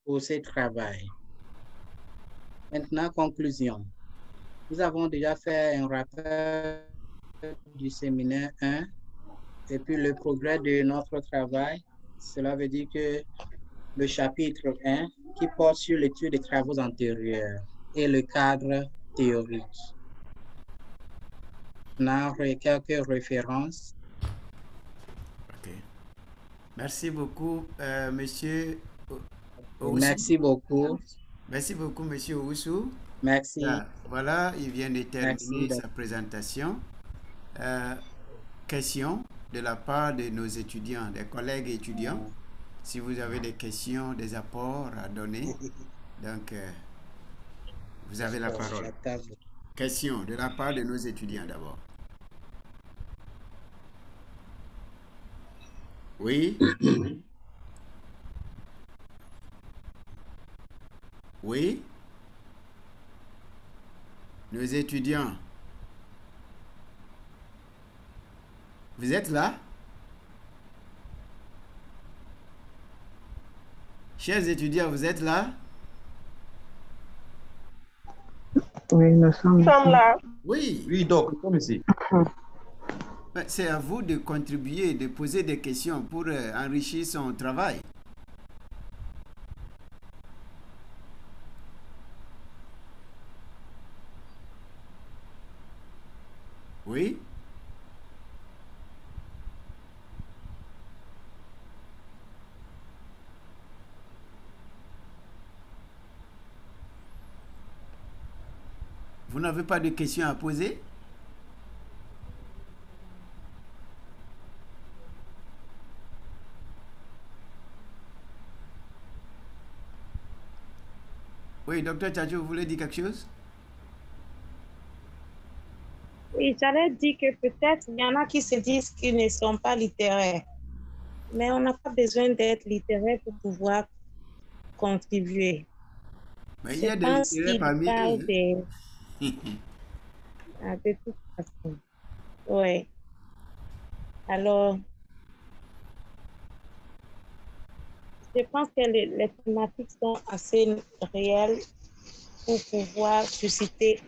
pour ce travail. Maintenant, conclusion. Nous avons déjà fait un rappel du séminaire 1 et puis le progrès de notre travail. Cela veut dire que le chapitre 1 qui porte sur l'étude des travaux antérieurs et le cadre théorique. Maintenant, quelques références. OK. Merci beaucoup, monsieur. Merci beaucoup. Merci beaucoup, monsieur Oussou. Merci. Voilà, il vient de terminer sa présentation. Questions de la part de nos étudiants, des collègues étudiants. Si vous avez des questions, des apports à donner, donc vous avez la parole. Questions de la part de nos étudiants d'abord. Oui. Oui. Nos étudiants. Vous êtes là? Chers étudiants, vous êtes là? Oui, nous sommes là. Oui. Oui, donc, comme ici. C'est à vous de contribuer, de poser des questions pour enrichir son travail. Oui. Vous n'avez pas de questions à poser? Oui, docteur Tchadjo, vous voulez dire quelque chose? Oui, j'allais dire que peut-être il y en a qui se disent qu'ils ne sont pas littéraires. Mais on n'a pas besoin d'être littéraire pour pouvoir contribuer. Mais il y a des littéraires parmi eux. De toute façon. Oui. Alors, je pense que les thématiques sont assez réelles pour pouvoir susciter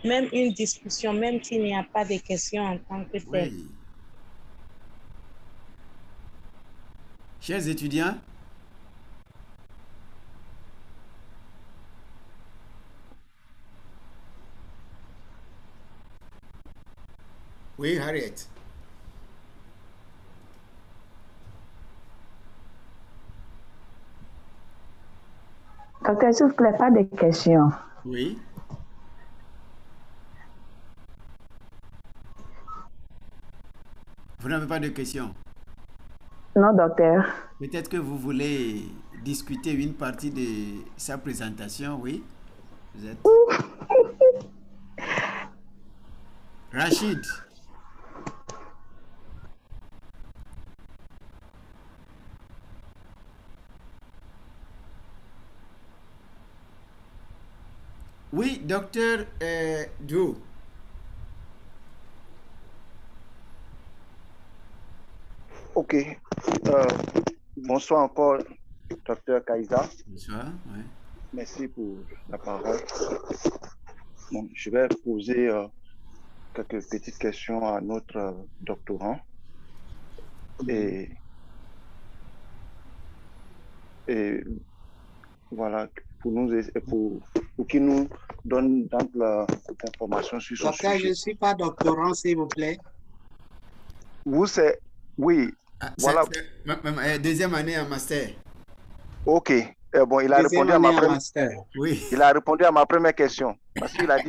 même une discussion, même s'il n'y a pas de questions en tant que telles. Oui. Chers étudiants, oui, Harriet. Docteur, s'il vous plaît, pas de questions. Oui. Vous n'avez pas de questions? Non, docteur. Peut-être que vous voulez discuter une partie de sa présentation, oui? Vous êtes... Rachid. Oui, docteur Joe. Ok. Bonsoir encore, docteur Kaïsa. Bonsoir, oui. Merci pour la parole. Bon, je vais poser quelques petites questions à notre doctorant. Et voilà, pour qu'il nous donne d'amples informations sur son Docteur, sujet. je ne suis pas doctorant, s'il vous plaît. Vous, c'est... Oui, voilà. Deuxième année en master. Ok. Bon, il a répondu à ma première... Oui. Il a répondu à ma première question. Parce qu'il a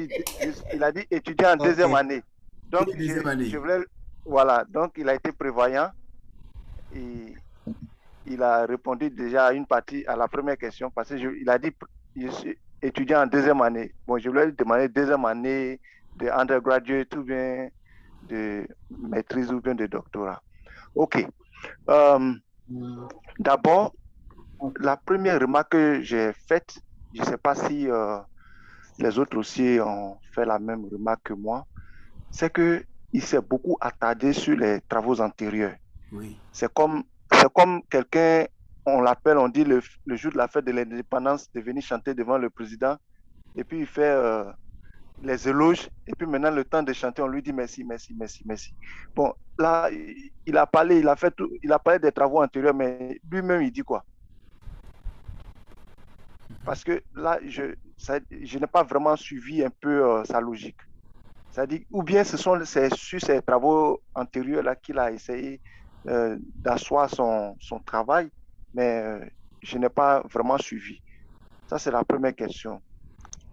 dit, étudiant en deuxième année. Donc, je voulais... Voilà. Donc, il a été prévoyant. Et il a répondu déjà à une partie, à la première question, parce qu'il a dit, je suis étudiant en deuxième année. Bon, je voulais lui demander deuxième année de undergraduate ou bien de maîtrise ou bien de doctorat. OK. D'abord, la première remarque que j'ai faite, je ne sais pas si les autres aussi ont fait la même remarque que moi, c'est qu'il s'est beaucoup attardé sur les travaux antérieurs. Oui. C'est comme quelqu'un, on l'appelle, on dit le jour de la fête de l'indépendance, de venir chanter devant le président, et puis il fait les éloges, et puis maintenant le temps de chanter, on lui dit merci, merci, merci, merci. Bon, là, il a parlé, il a parlé des travaux antérieurs, mais lui-même, il dit quoi? Parce que là, je n'ai pas vraiment suivi un peu sa logique. C'est-à-dire, ou bien c'est sur ces travaux antérieurs-là qu'il a essayé d'asseoir son travail, mais je n'ai pas vraiment suivi. Ça, c'est la première question.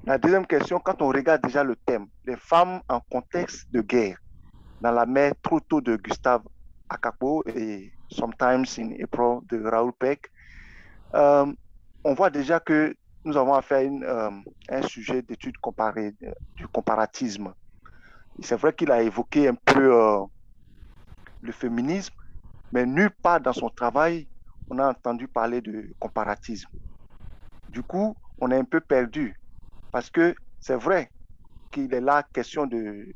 La deuxième question, quand on regarde déjà le thème, les femmes en contexte de guerre, Dans la mer trop tôt de Gustave Akapo et Sometimes in April de Raoul Peck, on voit déjà que nous avons affaire à un sujet d'étude comparée, du comparatisme. C'est vrai qu'il a évoqué un peu le féminisme, mais nulle part dans son travail, on a entendu parler de comparatisme. Du coup, on est un peu perdu parce que c'est vrai qu'il est là question de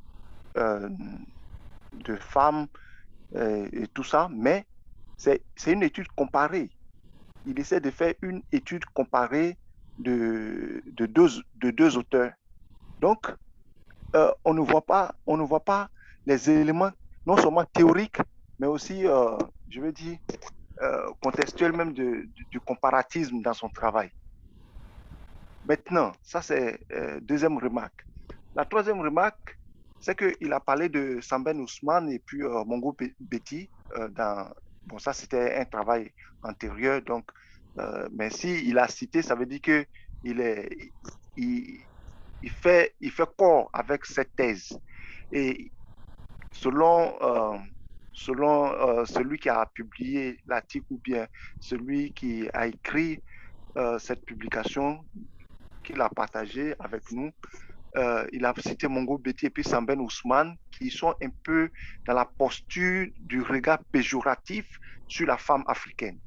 femmes et tout ça, mais c'est une étude comparée. Il essaie de faire une étude comparée de deux auteurs. Donc, on ne voit pas les éléments non seulement théoriques, mais aussi, je veux dire, contextuels même du comparatisme dans son travail. Maintenant, ça c'est deuxième remarque. La troisième remarque, c'est qu'il a parlé de Samben Ousmane et puis Mongo Betty. Bon, ça c'était un travail antérieur, donc, mais s'il a cité, ça veut dire qu'il il fait corps avec cette thèse. Et selon celui qui a publié l'article ou bien celui qui a écrit cette publication, qu'il a partagé avec nous, il a cité Mongo Betty et puis Samben Ousmane, qui sont un peu dans la posture du regard péjoratif sur la femme africaine.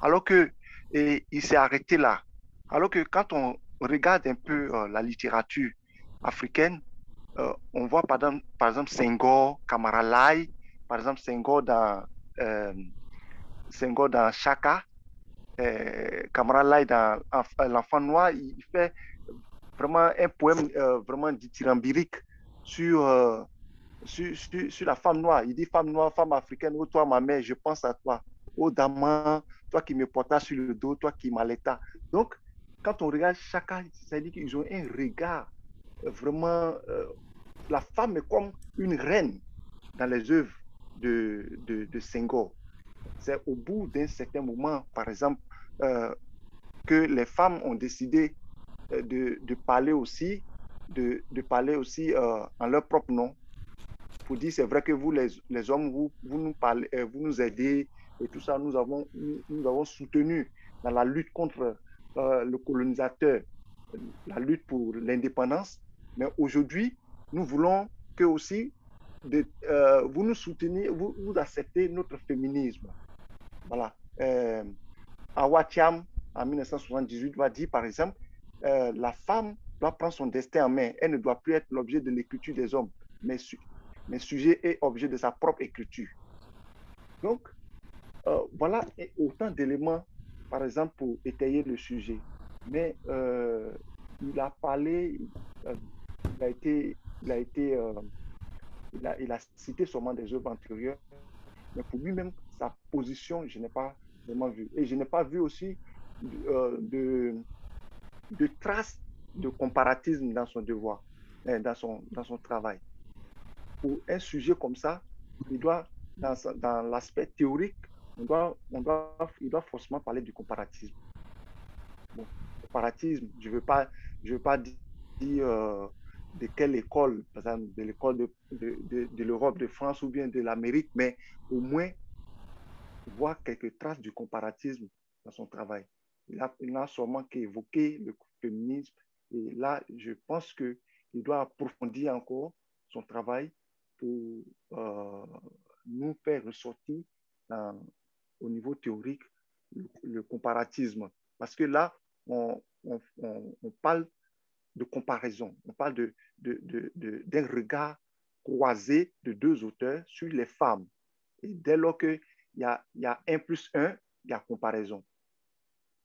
Alors que, et il s'est arrêté là. Alors que quand on regarde un peu la littérature africaine, on voit par exemple Senghor, Kamara Lai, par exemple Senghor dans Chaka, Kamara Lai dans L'Enfant Noir, il fait vraiment un poème vraiment dithyrambique sur la femme noire. Il dit femme noire, femme africaine, oh toi ma mère, je pense à toi. Oh Dama, toi qui me portas sur le dos, toi qui m'allaitas. Donc, quand on regarde Chaka, ça dit qu'ils ont un regard vraiment... la femme est comme une reine dans les œuvres de Senghor. C'est au bout d'un certain moment, par exemple, que les femmes ont décidé de parler aussi, en leur propre nom, pour dire c'est vrai que vous les hommes vous nous parlez, vous nous aidez et tout ça, nous avons soutenu dans la lutte contre le colonisateur, la lutte pour l'indépendance, mais aujourd'hui nous voulons que aussi vous nous souteniez, vous acceptez notre féminisme. Voilà. Awa Thiam en 1978 va dire par exemple la femme doit prendre son destin en main. Elle ne doit plus être l'objet de l'écriture des hommes, mais sujet et objet de sa propre écriture. Donc, voilà autant d'éléments, par exemple, pour étayer le sujet. Mais il a parlé, il a cité seulement des œuvres antérieures, mais pour lui-même, sa position, je n'ai pas vraiment vu. Et je n'ai pas vu aussi de traces de comparatisme dans son devoir, dans son travail. Pour un sujet comme ça, il doit, dans l'aspect théorique, il doit forcément parler du comparatisme. Bon, comparatisme, je veux pas dire de quelle école, par exemple de l'école de l'Europe, de France ou bien de l'Amérique, mais au moins voir quelques traces du comparatisme dans son travail. Il n'a sûrement qu'évoqué le féminisme, et là, je pense qu'il doit approfondir encore son travail pour nous faire ressortir au niveau théorique le comparatisme. Parce que là, on parle de comparaison, on parle d'un regard croisé de deux auteurs sur les femmes. Et dès lors qu'il y a 1 plus 1, il y a comparaison.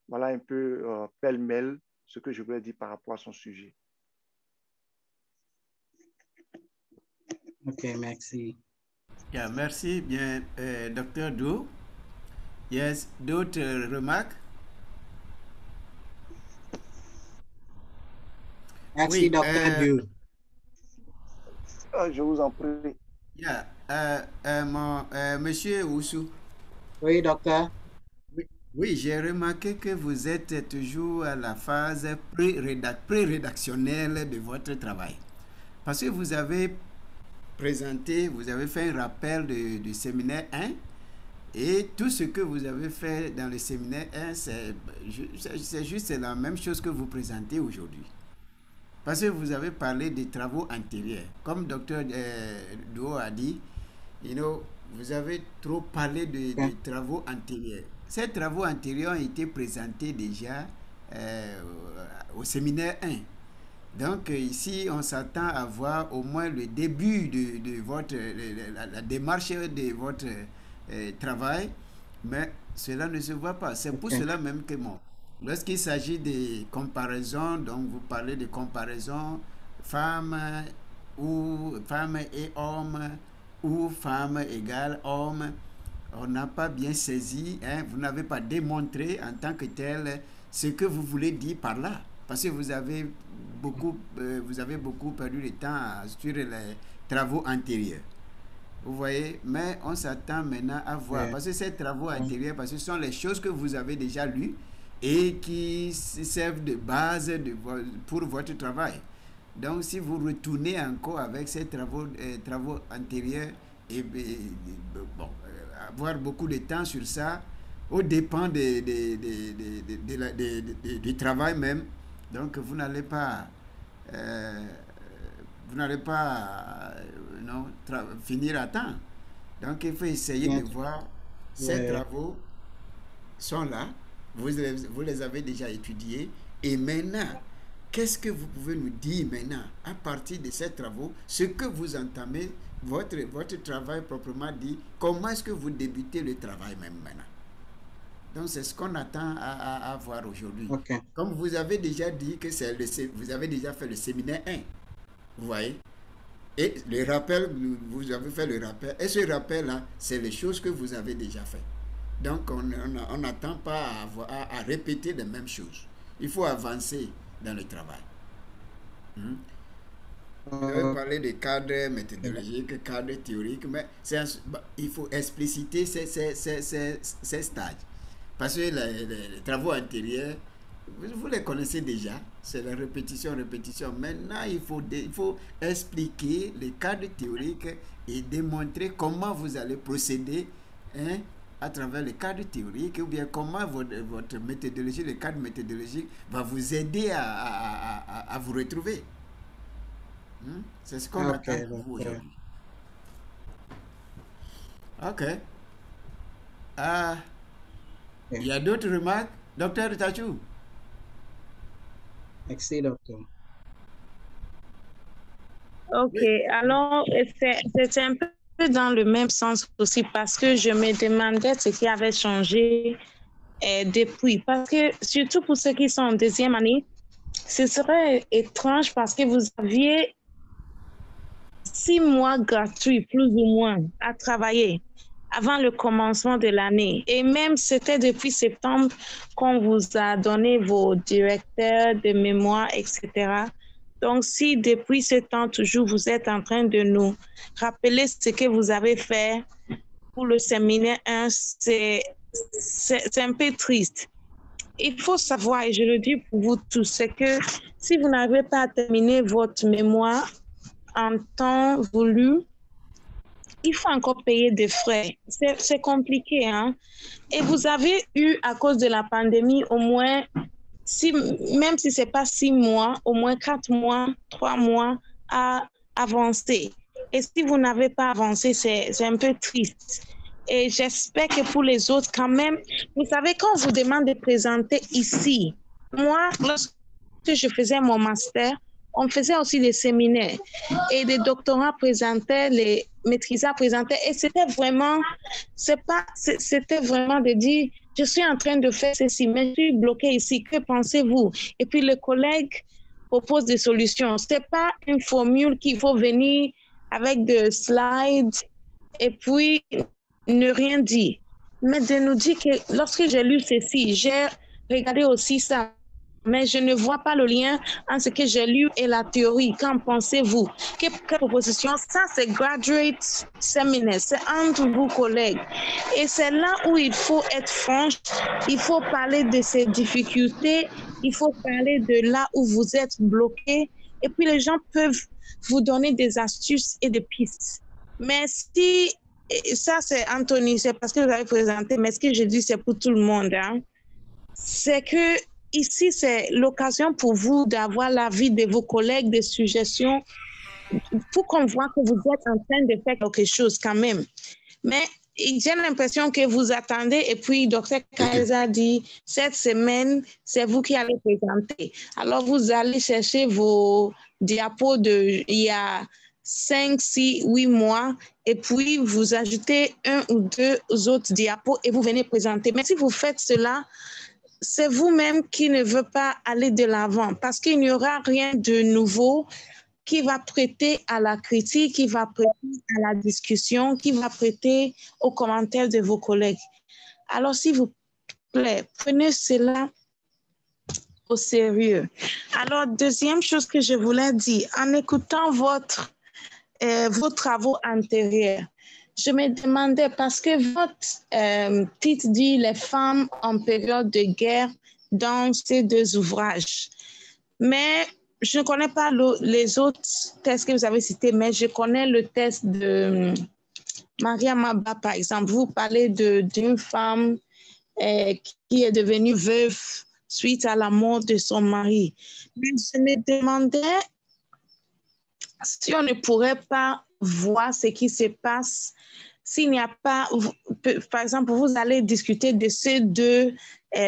Voilà un peu pêle-mêle ce que je voulais dire par rapport à son sujet. Ok, merci. Yeah, merci bien, Dr. Dou. Yes, d'autres remarques? Merci, Oui, Dr. Dou. Je vous en prie. Yeah, Monsieur Oussou. Oui, docteur. Oui, j'ai remarqué que vous êtes toujours à la phase pré-rédactionnelle de votre travail. Parce que vous avez présenté, vous avez fait un rappel du séminaire 1. Et tout ce que vous avez fait dans le séminaire 1, c'est juste la même chose que vous présentez aujourd'hui. Parce que vous avez parlé des travaux antérieurs. Comme Dr Duo a dit, vous avez trop parlé des travaux antérieurs. Ces travaux antérieurs ont été présentés déjà au séminaire 1. Donc ici, on s'attend à voir au moins le début de votre, la démarche de votre travail, mais cela ne se voit pas. C'est pour cela même que moi, lorsqu'il s'agit des comparaisons, donc vous parlez de comparaisons femmes ou femmes et hommes ou femmes égale hommes, on n'a pas bien saisi, vous n'avez pas démontré en tant que tel ce que vous voulez dire par là, parce que vous avez beaucoup perdu de temps sur les travaux antérieurs. Vous voyez, mais on s'attend maintenant à voir, parce que ces travaux antérieurs, parce que ce sont les choses que vous avez déjà lues et qui servent de base pour votre travail. Donc, si vous retournez encore avec ces travaux antérieurs, et avoir beaucoup de temps sur ça, au dépend du travail même, donc vous n'allez pas... finir à temps. Donc, il faut essayer de voir ces travaux sont là, vous les avez déjà étudiés, et maintenant, qu'est-ce que vous pouvez nous dire maintenant, à partir de ces travaux, ce que vous entamez, votre travail proprement dit, comment est-ce que vous débutez le travail même maintenant? Donc, c'est ce qu'on attend à voir aujourd'hui. Comme vous avez déjà dit que vous avez déjà fait le séminaire 1, vous voyez? Et le rappel, vous avez fait le rappel. Et ce rappel-là, c'est les choses que vous avez déjà fait. Donc, on n'attend pas à répéter les mêmes choses. Il faut avancer dans le travail. Vous avez parlé de cadres méthodologiques, cadres théoriques, mais il faut expliciter ces stades. Parce que les travaux antérieurs, vous les connaissez déjà, c'est la répétition. Maintenant, il faut expliquer les cadres théoriques et démontrer comment vous allez procéder à travers les cadres théoriques, ou bien comment votre méthodologie, le cadre méthodologique va vous aider à vous retrouver. C'est ce qu'on attend de vous aujourd'hui. OK. Il y a d'autres remarques? Docteur Tachou? Merci, docteur. Ok, alors c'est un peu dans le même sens aussi, parce que je me demandais ce qui avait changé depuis. Parce que surtout pour ceux qui sont en deuxième année, ce serait étrange parce que vous aviez 6 mois gratuits, plus ou moins, à travailler avant le commencement de l'année. Et même, c'était depuis septembre qu'on vous a donné vos directeurs de mémoire, etc. Donc, si depuis ce temps, toujours, vous êtes en train de nous rappeler ce que vous avez fait pour le séminaire 1, c'est un peu triste. Il faut savoir, et je le dis pour vous tous, c'est que si vous n'arrivez pas à terminer votre mémoire en temps voulu, il faut encore payer des frais. C'est compliqué, hein? Et vous avez eu, à cause de la pandémie, au moins, même si ce n'est pas 6 mois, au moins 4 mois, 3 mois à avancer. Et si vous n'avez pas avancé, c'est un peu triste. Et j'espère que pour les autres, quand même, vous savez, quand on vous demande de présenter ici, moi, lorsque je faisais mon master, on faisait aussi des séminaires et des doctorats présentaient, les maîtrisards présentaient, et c'était vraiment de dire, je suis en train de faire ceci, mais je suis bloqué ici, que pensez-vous? Et puis le collègue propose des solutions. Ce n'est pas une formule qu'il faut venir avec des slides et puis ne rien dire. Mais de nous dire que lorsque j'ai lu ceci, j'ai regardé aussi ça, mais je ne vois pas le lien entre ce que j'ai lu et la théorie. Qu'en pensez-vous? Quelle proposition? Ça, c'est graduate seminar. C'est entre vous, collègues. Et c'est là où il faut être franche. Il faut parler de ces difficultés. Il faut parler de là où vous êtes bloqué. et puis les gens peuvent vous donner des astuces et des pistes. Mais si, ça c'est Anthony, c'est parce que vous avez présenté, mais ce que je dis c'est pour tout le monde, hein. C'est que ici c'est l'occasion pour vous d'avoir l'avis de vos collègues, des suggestions, pour qu'on voit que vous êtes en train de faire quelque chose quand même. Mais j'ai l'impression que vous attendez et puis Dr. Kaiser dit, cette semaine, c'est vous qui allez présenter. Alors, vous allez chercher vos diapos il y a 5, 6, 8 mois et puis vous ajoutez 1 ou 2 autres diapos et vous venez présenter. Mais si vous faites cela, c'est vous-même qui ne veut pas aller de l'avant parce qu'il n'y aura rien de nouveau qui va prêter à la critique, qui va prêter à la discussion, qui va prêter aux commentaires de vos collègues. Alors, s'il vous plaît, prenez cela au sérieux. Alors, deuxième chose que je voulais dire, en écoutant vos travaux antérieurs, je me demandais, parce que votre titre dit « Les femmes en période de guerre » dans ces 2 ouvrages. Mais je ne connais pas les autres tests que vous avez cités, mais je connais le test de Maria Maba, par exemple. Vous parlez d'une femme qui est devenue veuve suite à la mort de son mari. Mais je me demandais si on ne pourrait pas voir ce qui se passe s'il n'y a pas, par exemple, vous allez discuter de ces 2,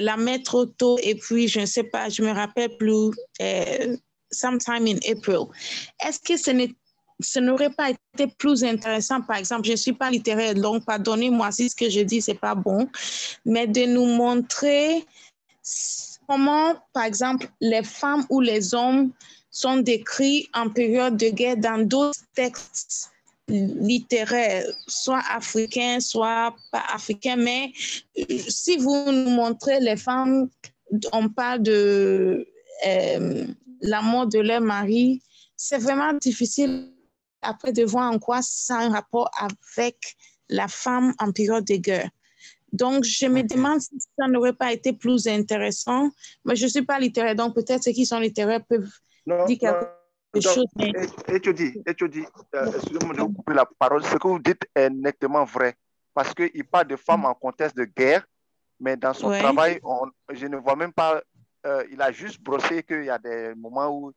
la mettre auto et puis, je ne sais pas, je ne me rappelle plus, sometime in April. Est-ce que ce n'aurait pas été plus intéressant, par exemple, je ne suis pas littéraire, donc pardonnez-moi si ce que je dis, ce n'est pas bon, mais de nous montrer comment, par exemple, les femmes ou les hommes sont décrits en période de guerre dans d'autres textes littéraires, soit africains, soit pas africains, mais si vous nous montrez les femmes, on parle de la mort de leur mari, c'est vraiment difficile après de voir en quoi ça a un rapport avec la femme en période de guerre. Donc, je me demande si ça n'aurait pas été plus intéressant, mais je ne suis pas littéraire, donc peut-être ceux qui sont littéraires peuvent dire quelque chose. Et tu dis, excusez-moi de vous couper la parole, ce que vous dites est nettement vrai, parce qu'il parle de femmes en contexte de guerre, mais dans son travail, je ne vois même pas, il a juste brossé qu'il y a des moments où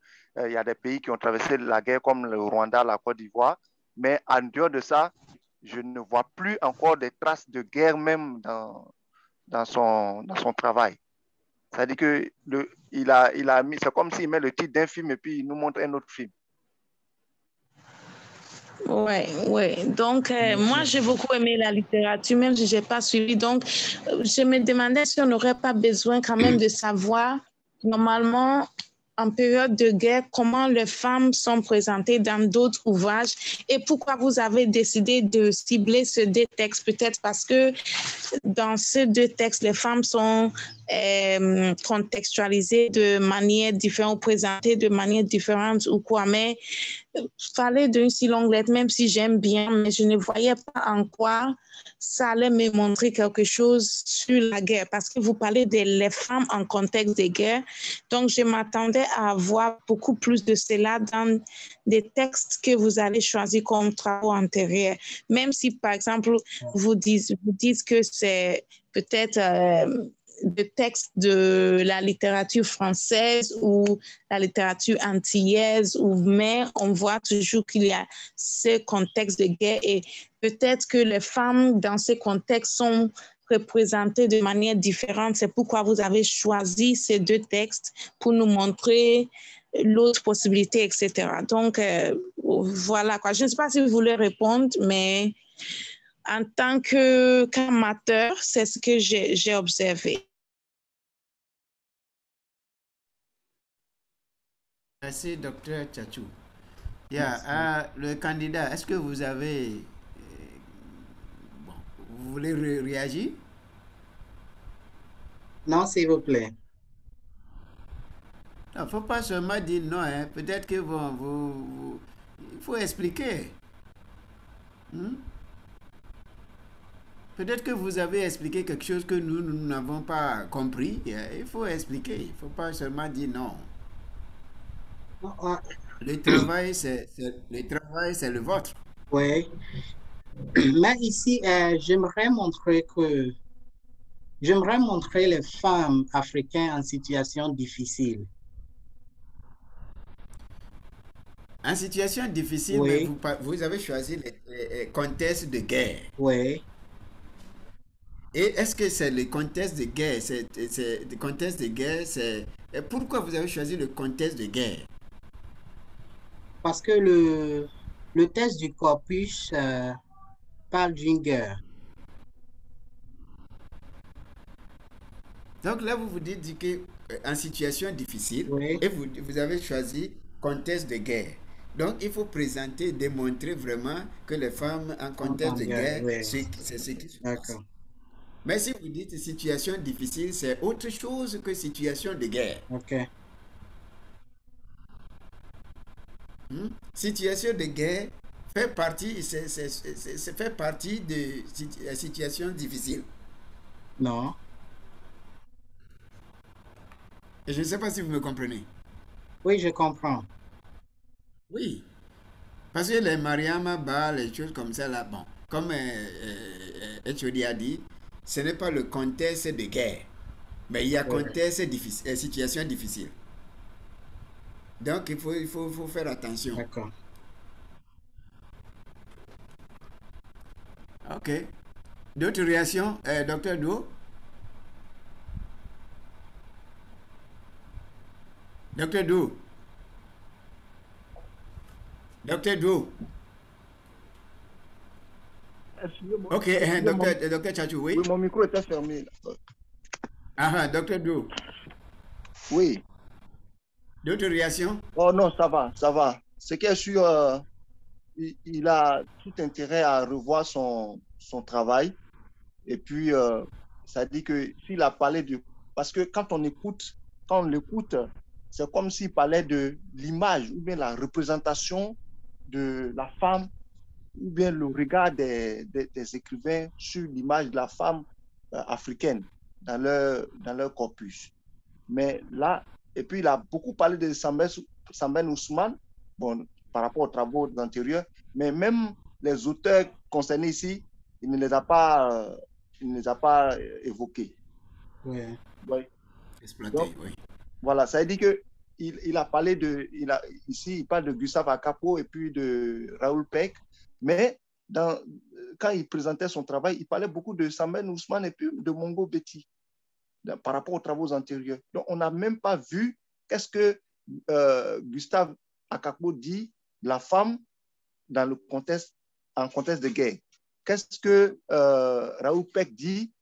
il y a des pays qui ont traversé la guerre, comme le Rwanda, la Côte d'Ivoire, mais en dehors de ça, je ne vois plus encore des traces de guerre même dans son travail. C'est-à-dire que il a mis, c'est comme s'il met le titre d'un film et puis il nous montre un autre film. Oui. Donc, moi, j'ai beaucoup aimé la littérature, même si je n'ai pas suivi. Donc, je me demandais si on n'aurait pas besoin quand même de savoir, normalement, en période de guerre, comment les femmes sont présentées dans d'autres ouvrages et pourquoi vous avez décidé de cibler ces 2 textes, peut-être parce que dans ces 2 textes, les femmes sont contextualisées de manière différente, présentées de manière différente ou quoi, mais parler d'une si longue lettre, même si j'aime bien, mais je ne voyais pas en quoi ça allait me montrer quelque chose sur la guerre, parce que vous parlez des femmes en contexte de guerre. Donc, je m'attendais à avoir beaucoup plus de cela dans des textes que vous allez choisir comme travaux antérieurs. Même si, par exemple, vous dites que c'est peut-être des textes de la littérature française ou la littérature antillaise, mais on voit toujours qu'il y a ce contexte de guerre et peut-être que les femmes dans ces contextes sont représentées de manière différente. C'est pourquoi vous avez choisi ces 2 textes pour nous montrer l'autre possibilité, etc. Donc, voilà quoi. Je ne sais pas si vous voulez répondre, mais en tant qu'amateur, c'est ce que j'ai observé. Merci, Dr. Tchatchou. Le candidat, est-ce que vous avez... vous voulez réagir? Non, s'il vous plaît. Il ne faut pas seulement dire non. Hein. Peut-être que il faut expliquer. Peut-être que vous avez expliqué quelque chose que nous n'avons pas compris. Il faut expliquer. Il ne faut pas seulement dire non. Le travail, c'est le vôtre. Oui. Mais ici, j'aimerais montrer les femmes africaines en situation difficile. En situation difficile, Oui. mais vous avez choisi les contextes de guerre. Oui. Et est-ce que c'est le contexte de guerre? Le contexte de guerre, et pourquoi vous avez choisi le contexte de guerre? Parce que le test du corpus parle d'une guerre. Donc là, vous vous dites que en situation difficile, Oui. et vous avez choisi contexte de guerre. Donc, il faut présenter, démontrer vraiment que les femmes en contexte de guerre, oui. c'est ce qui se passe. D'accord. Mais si vous dites situation difficile, c'est autre chose que situation de guerre. OK. Situation de guerre fait partie, fait partie de la situation difficile. Non. Et je ne sais pas si vous me comprenez. Oui, je comprends. Oui. Parce que les Mariama Ba, les choses comme ça, là, bon, comme Echodi a dit, ce n'est pas le contexte de guerre, mais il y a contexte difficile, situation difficile. Donc, il faut faire attention. D'accord. OK. D'autres réactions, Dr. Do? Dr. Do? Dr. Do? OK, Dr. Tchachou, oui? Oui, mon micro était fermé. Ah, Dr. Do? Oui. D'autres réactions? Oh non, ça va, ça va. Ce qui est sûr, il a tout intérêt à revoir son travail. Et puis, ça dit que s'il a parlé de... Parce que quand on l'écoute, c'est comme s'il parlait de l'image ou bien la représentation de la femme ou bien le regard des écrivains sur l'image de la femme africaine dans leur corpus. Mais là, et puis il a beaucoup parlé de Sambène Ousmane, bon, par rapport aux travaux antérieurs, mais même les auteurs concernés ici, il ne les a pas évoqués. Oui. Oui. Exploité, donc, oui. Voilà, ça veut dire que il a parlé ici, il parle de Gustave Akapo et puis de Raoul Peck, mais quand il présentait son travail, il parlait beaucoup de Sambène Ousmane et puis de Mongo Betty par rapport aux travaux antérieurs. Donc, on n'a même pas vu qu'est-ce que Gustave Akapo dit de la femme en contexte de guerre. Qu'est-ce que Raoul Peck dit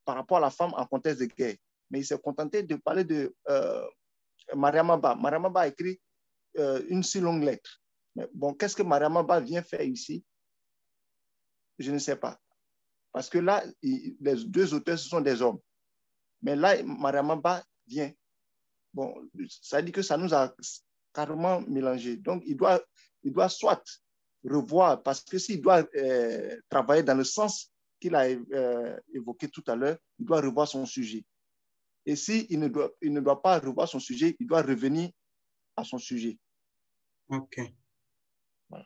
par rapport à la femme en contexte de guerre. Mais il s'est contenté de parler de Mariama Ba. Mariama Ba a écrit une si longue lettre. Mais bon, qu'est-ce que Mariama Ba vient faire ici? Je ne sais pas. Parce que là, les deux auteurs, ce sont des hommes. Mais là, Mariama Ba vient. Bon, ça dit que ça nous a carrément mélangé. Donc, il doit soit revoir, parce que s'il doit travailler dans le sens qu'il a évoqué tout à l'heure, il doit revoir son sujet. Et s'il ne doit pas revoir son sujet, il doit revenir à son sujet. OK. Voilà.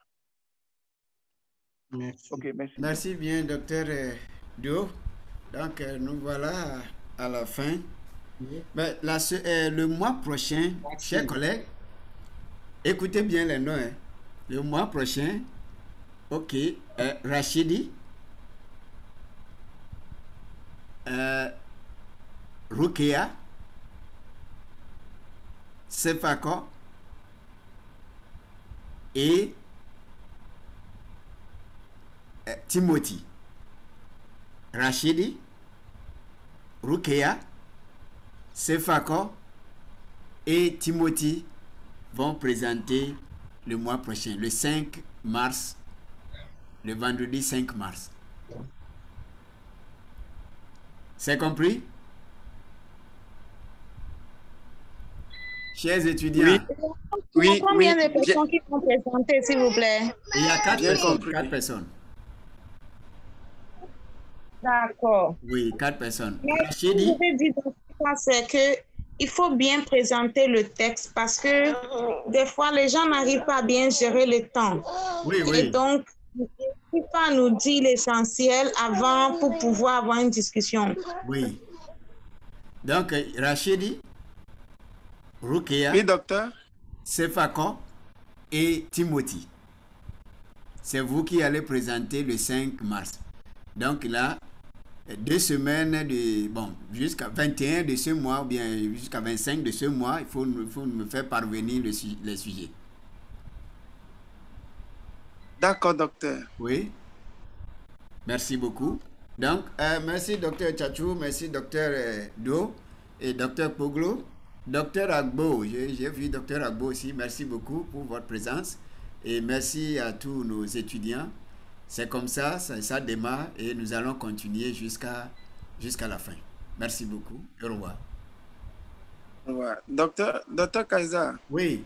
Merci. OK, merci. Merci bien, docteur Dio. Donc, nous voilà à la fin. Mais le mois prochain, chers collègues, écoutez bien les noms. Hein. Le mois prochain, OK, Rachidi, Rukia, Sefako et Timothy. Rachidi, Rukia, Sefako et Timothy vont présenter le mois prochain, le 5 mars, le vendredi 5 mars. C'est compris? Chers étudiants. Oui. Combien de personnes qui vont présenter, s'il vous plaît? Il y a 4 personnes. D'accord. Oui, 4 personnes. Mais ce que je veux dire, c'est il faut bien présenter le texte parce que des fois, les gens n'arrivent pas à bien gérer le temps. Oui, Et oui. donc, il ne faut pas nous dire l'essentiel avant pour pouvoir avoir une discussion. Oui. Donc, Rachidi, Rukia, Oui, docteur. Sefako et Timothy. C'est vous qui allez présenter le 5 mars. Donc là, 2 semaines de, bon, jusqu'à 21 de ce mois ou bien jusqu'à 25 de ce mois, il faut me faire parvenir les sujets. D'accord, docteur. Oui. Merci beaucoup. Donc, merci docteur Tchachou, merci docteur Do et docteur Poglo. Docteur Agbo, j'ai vu docteur Agbo aussi, merci beaucoup pour votre présence et merci à tous nos étudiants. C'est comme ça, ça démarre et nous allons continuer jusqu'à la fin. Merci beaucoup. Au revoir. Ouais. Docteur Kaiser. Oui.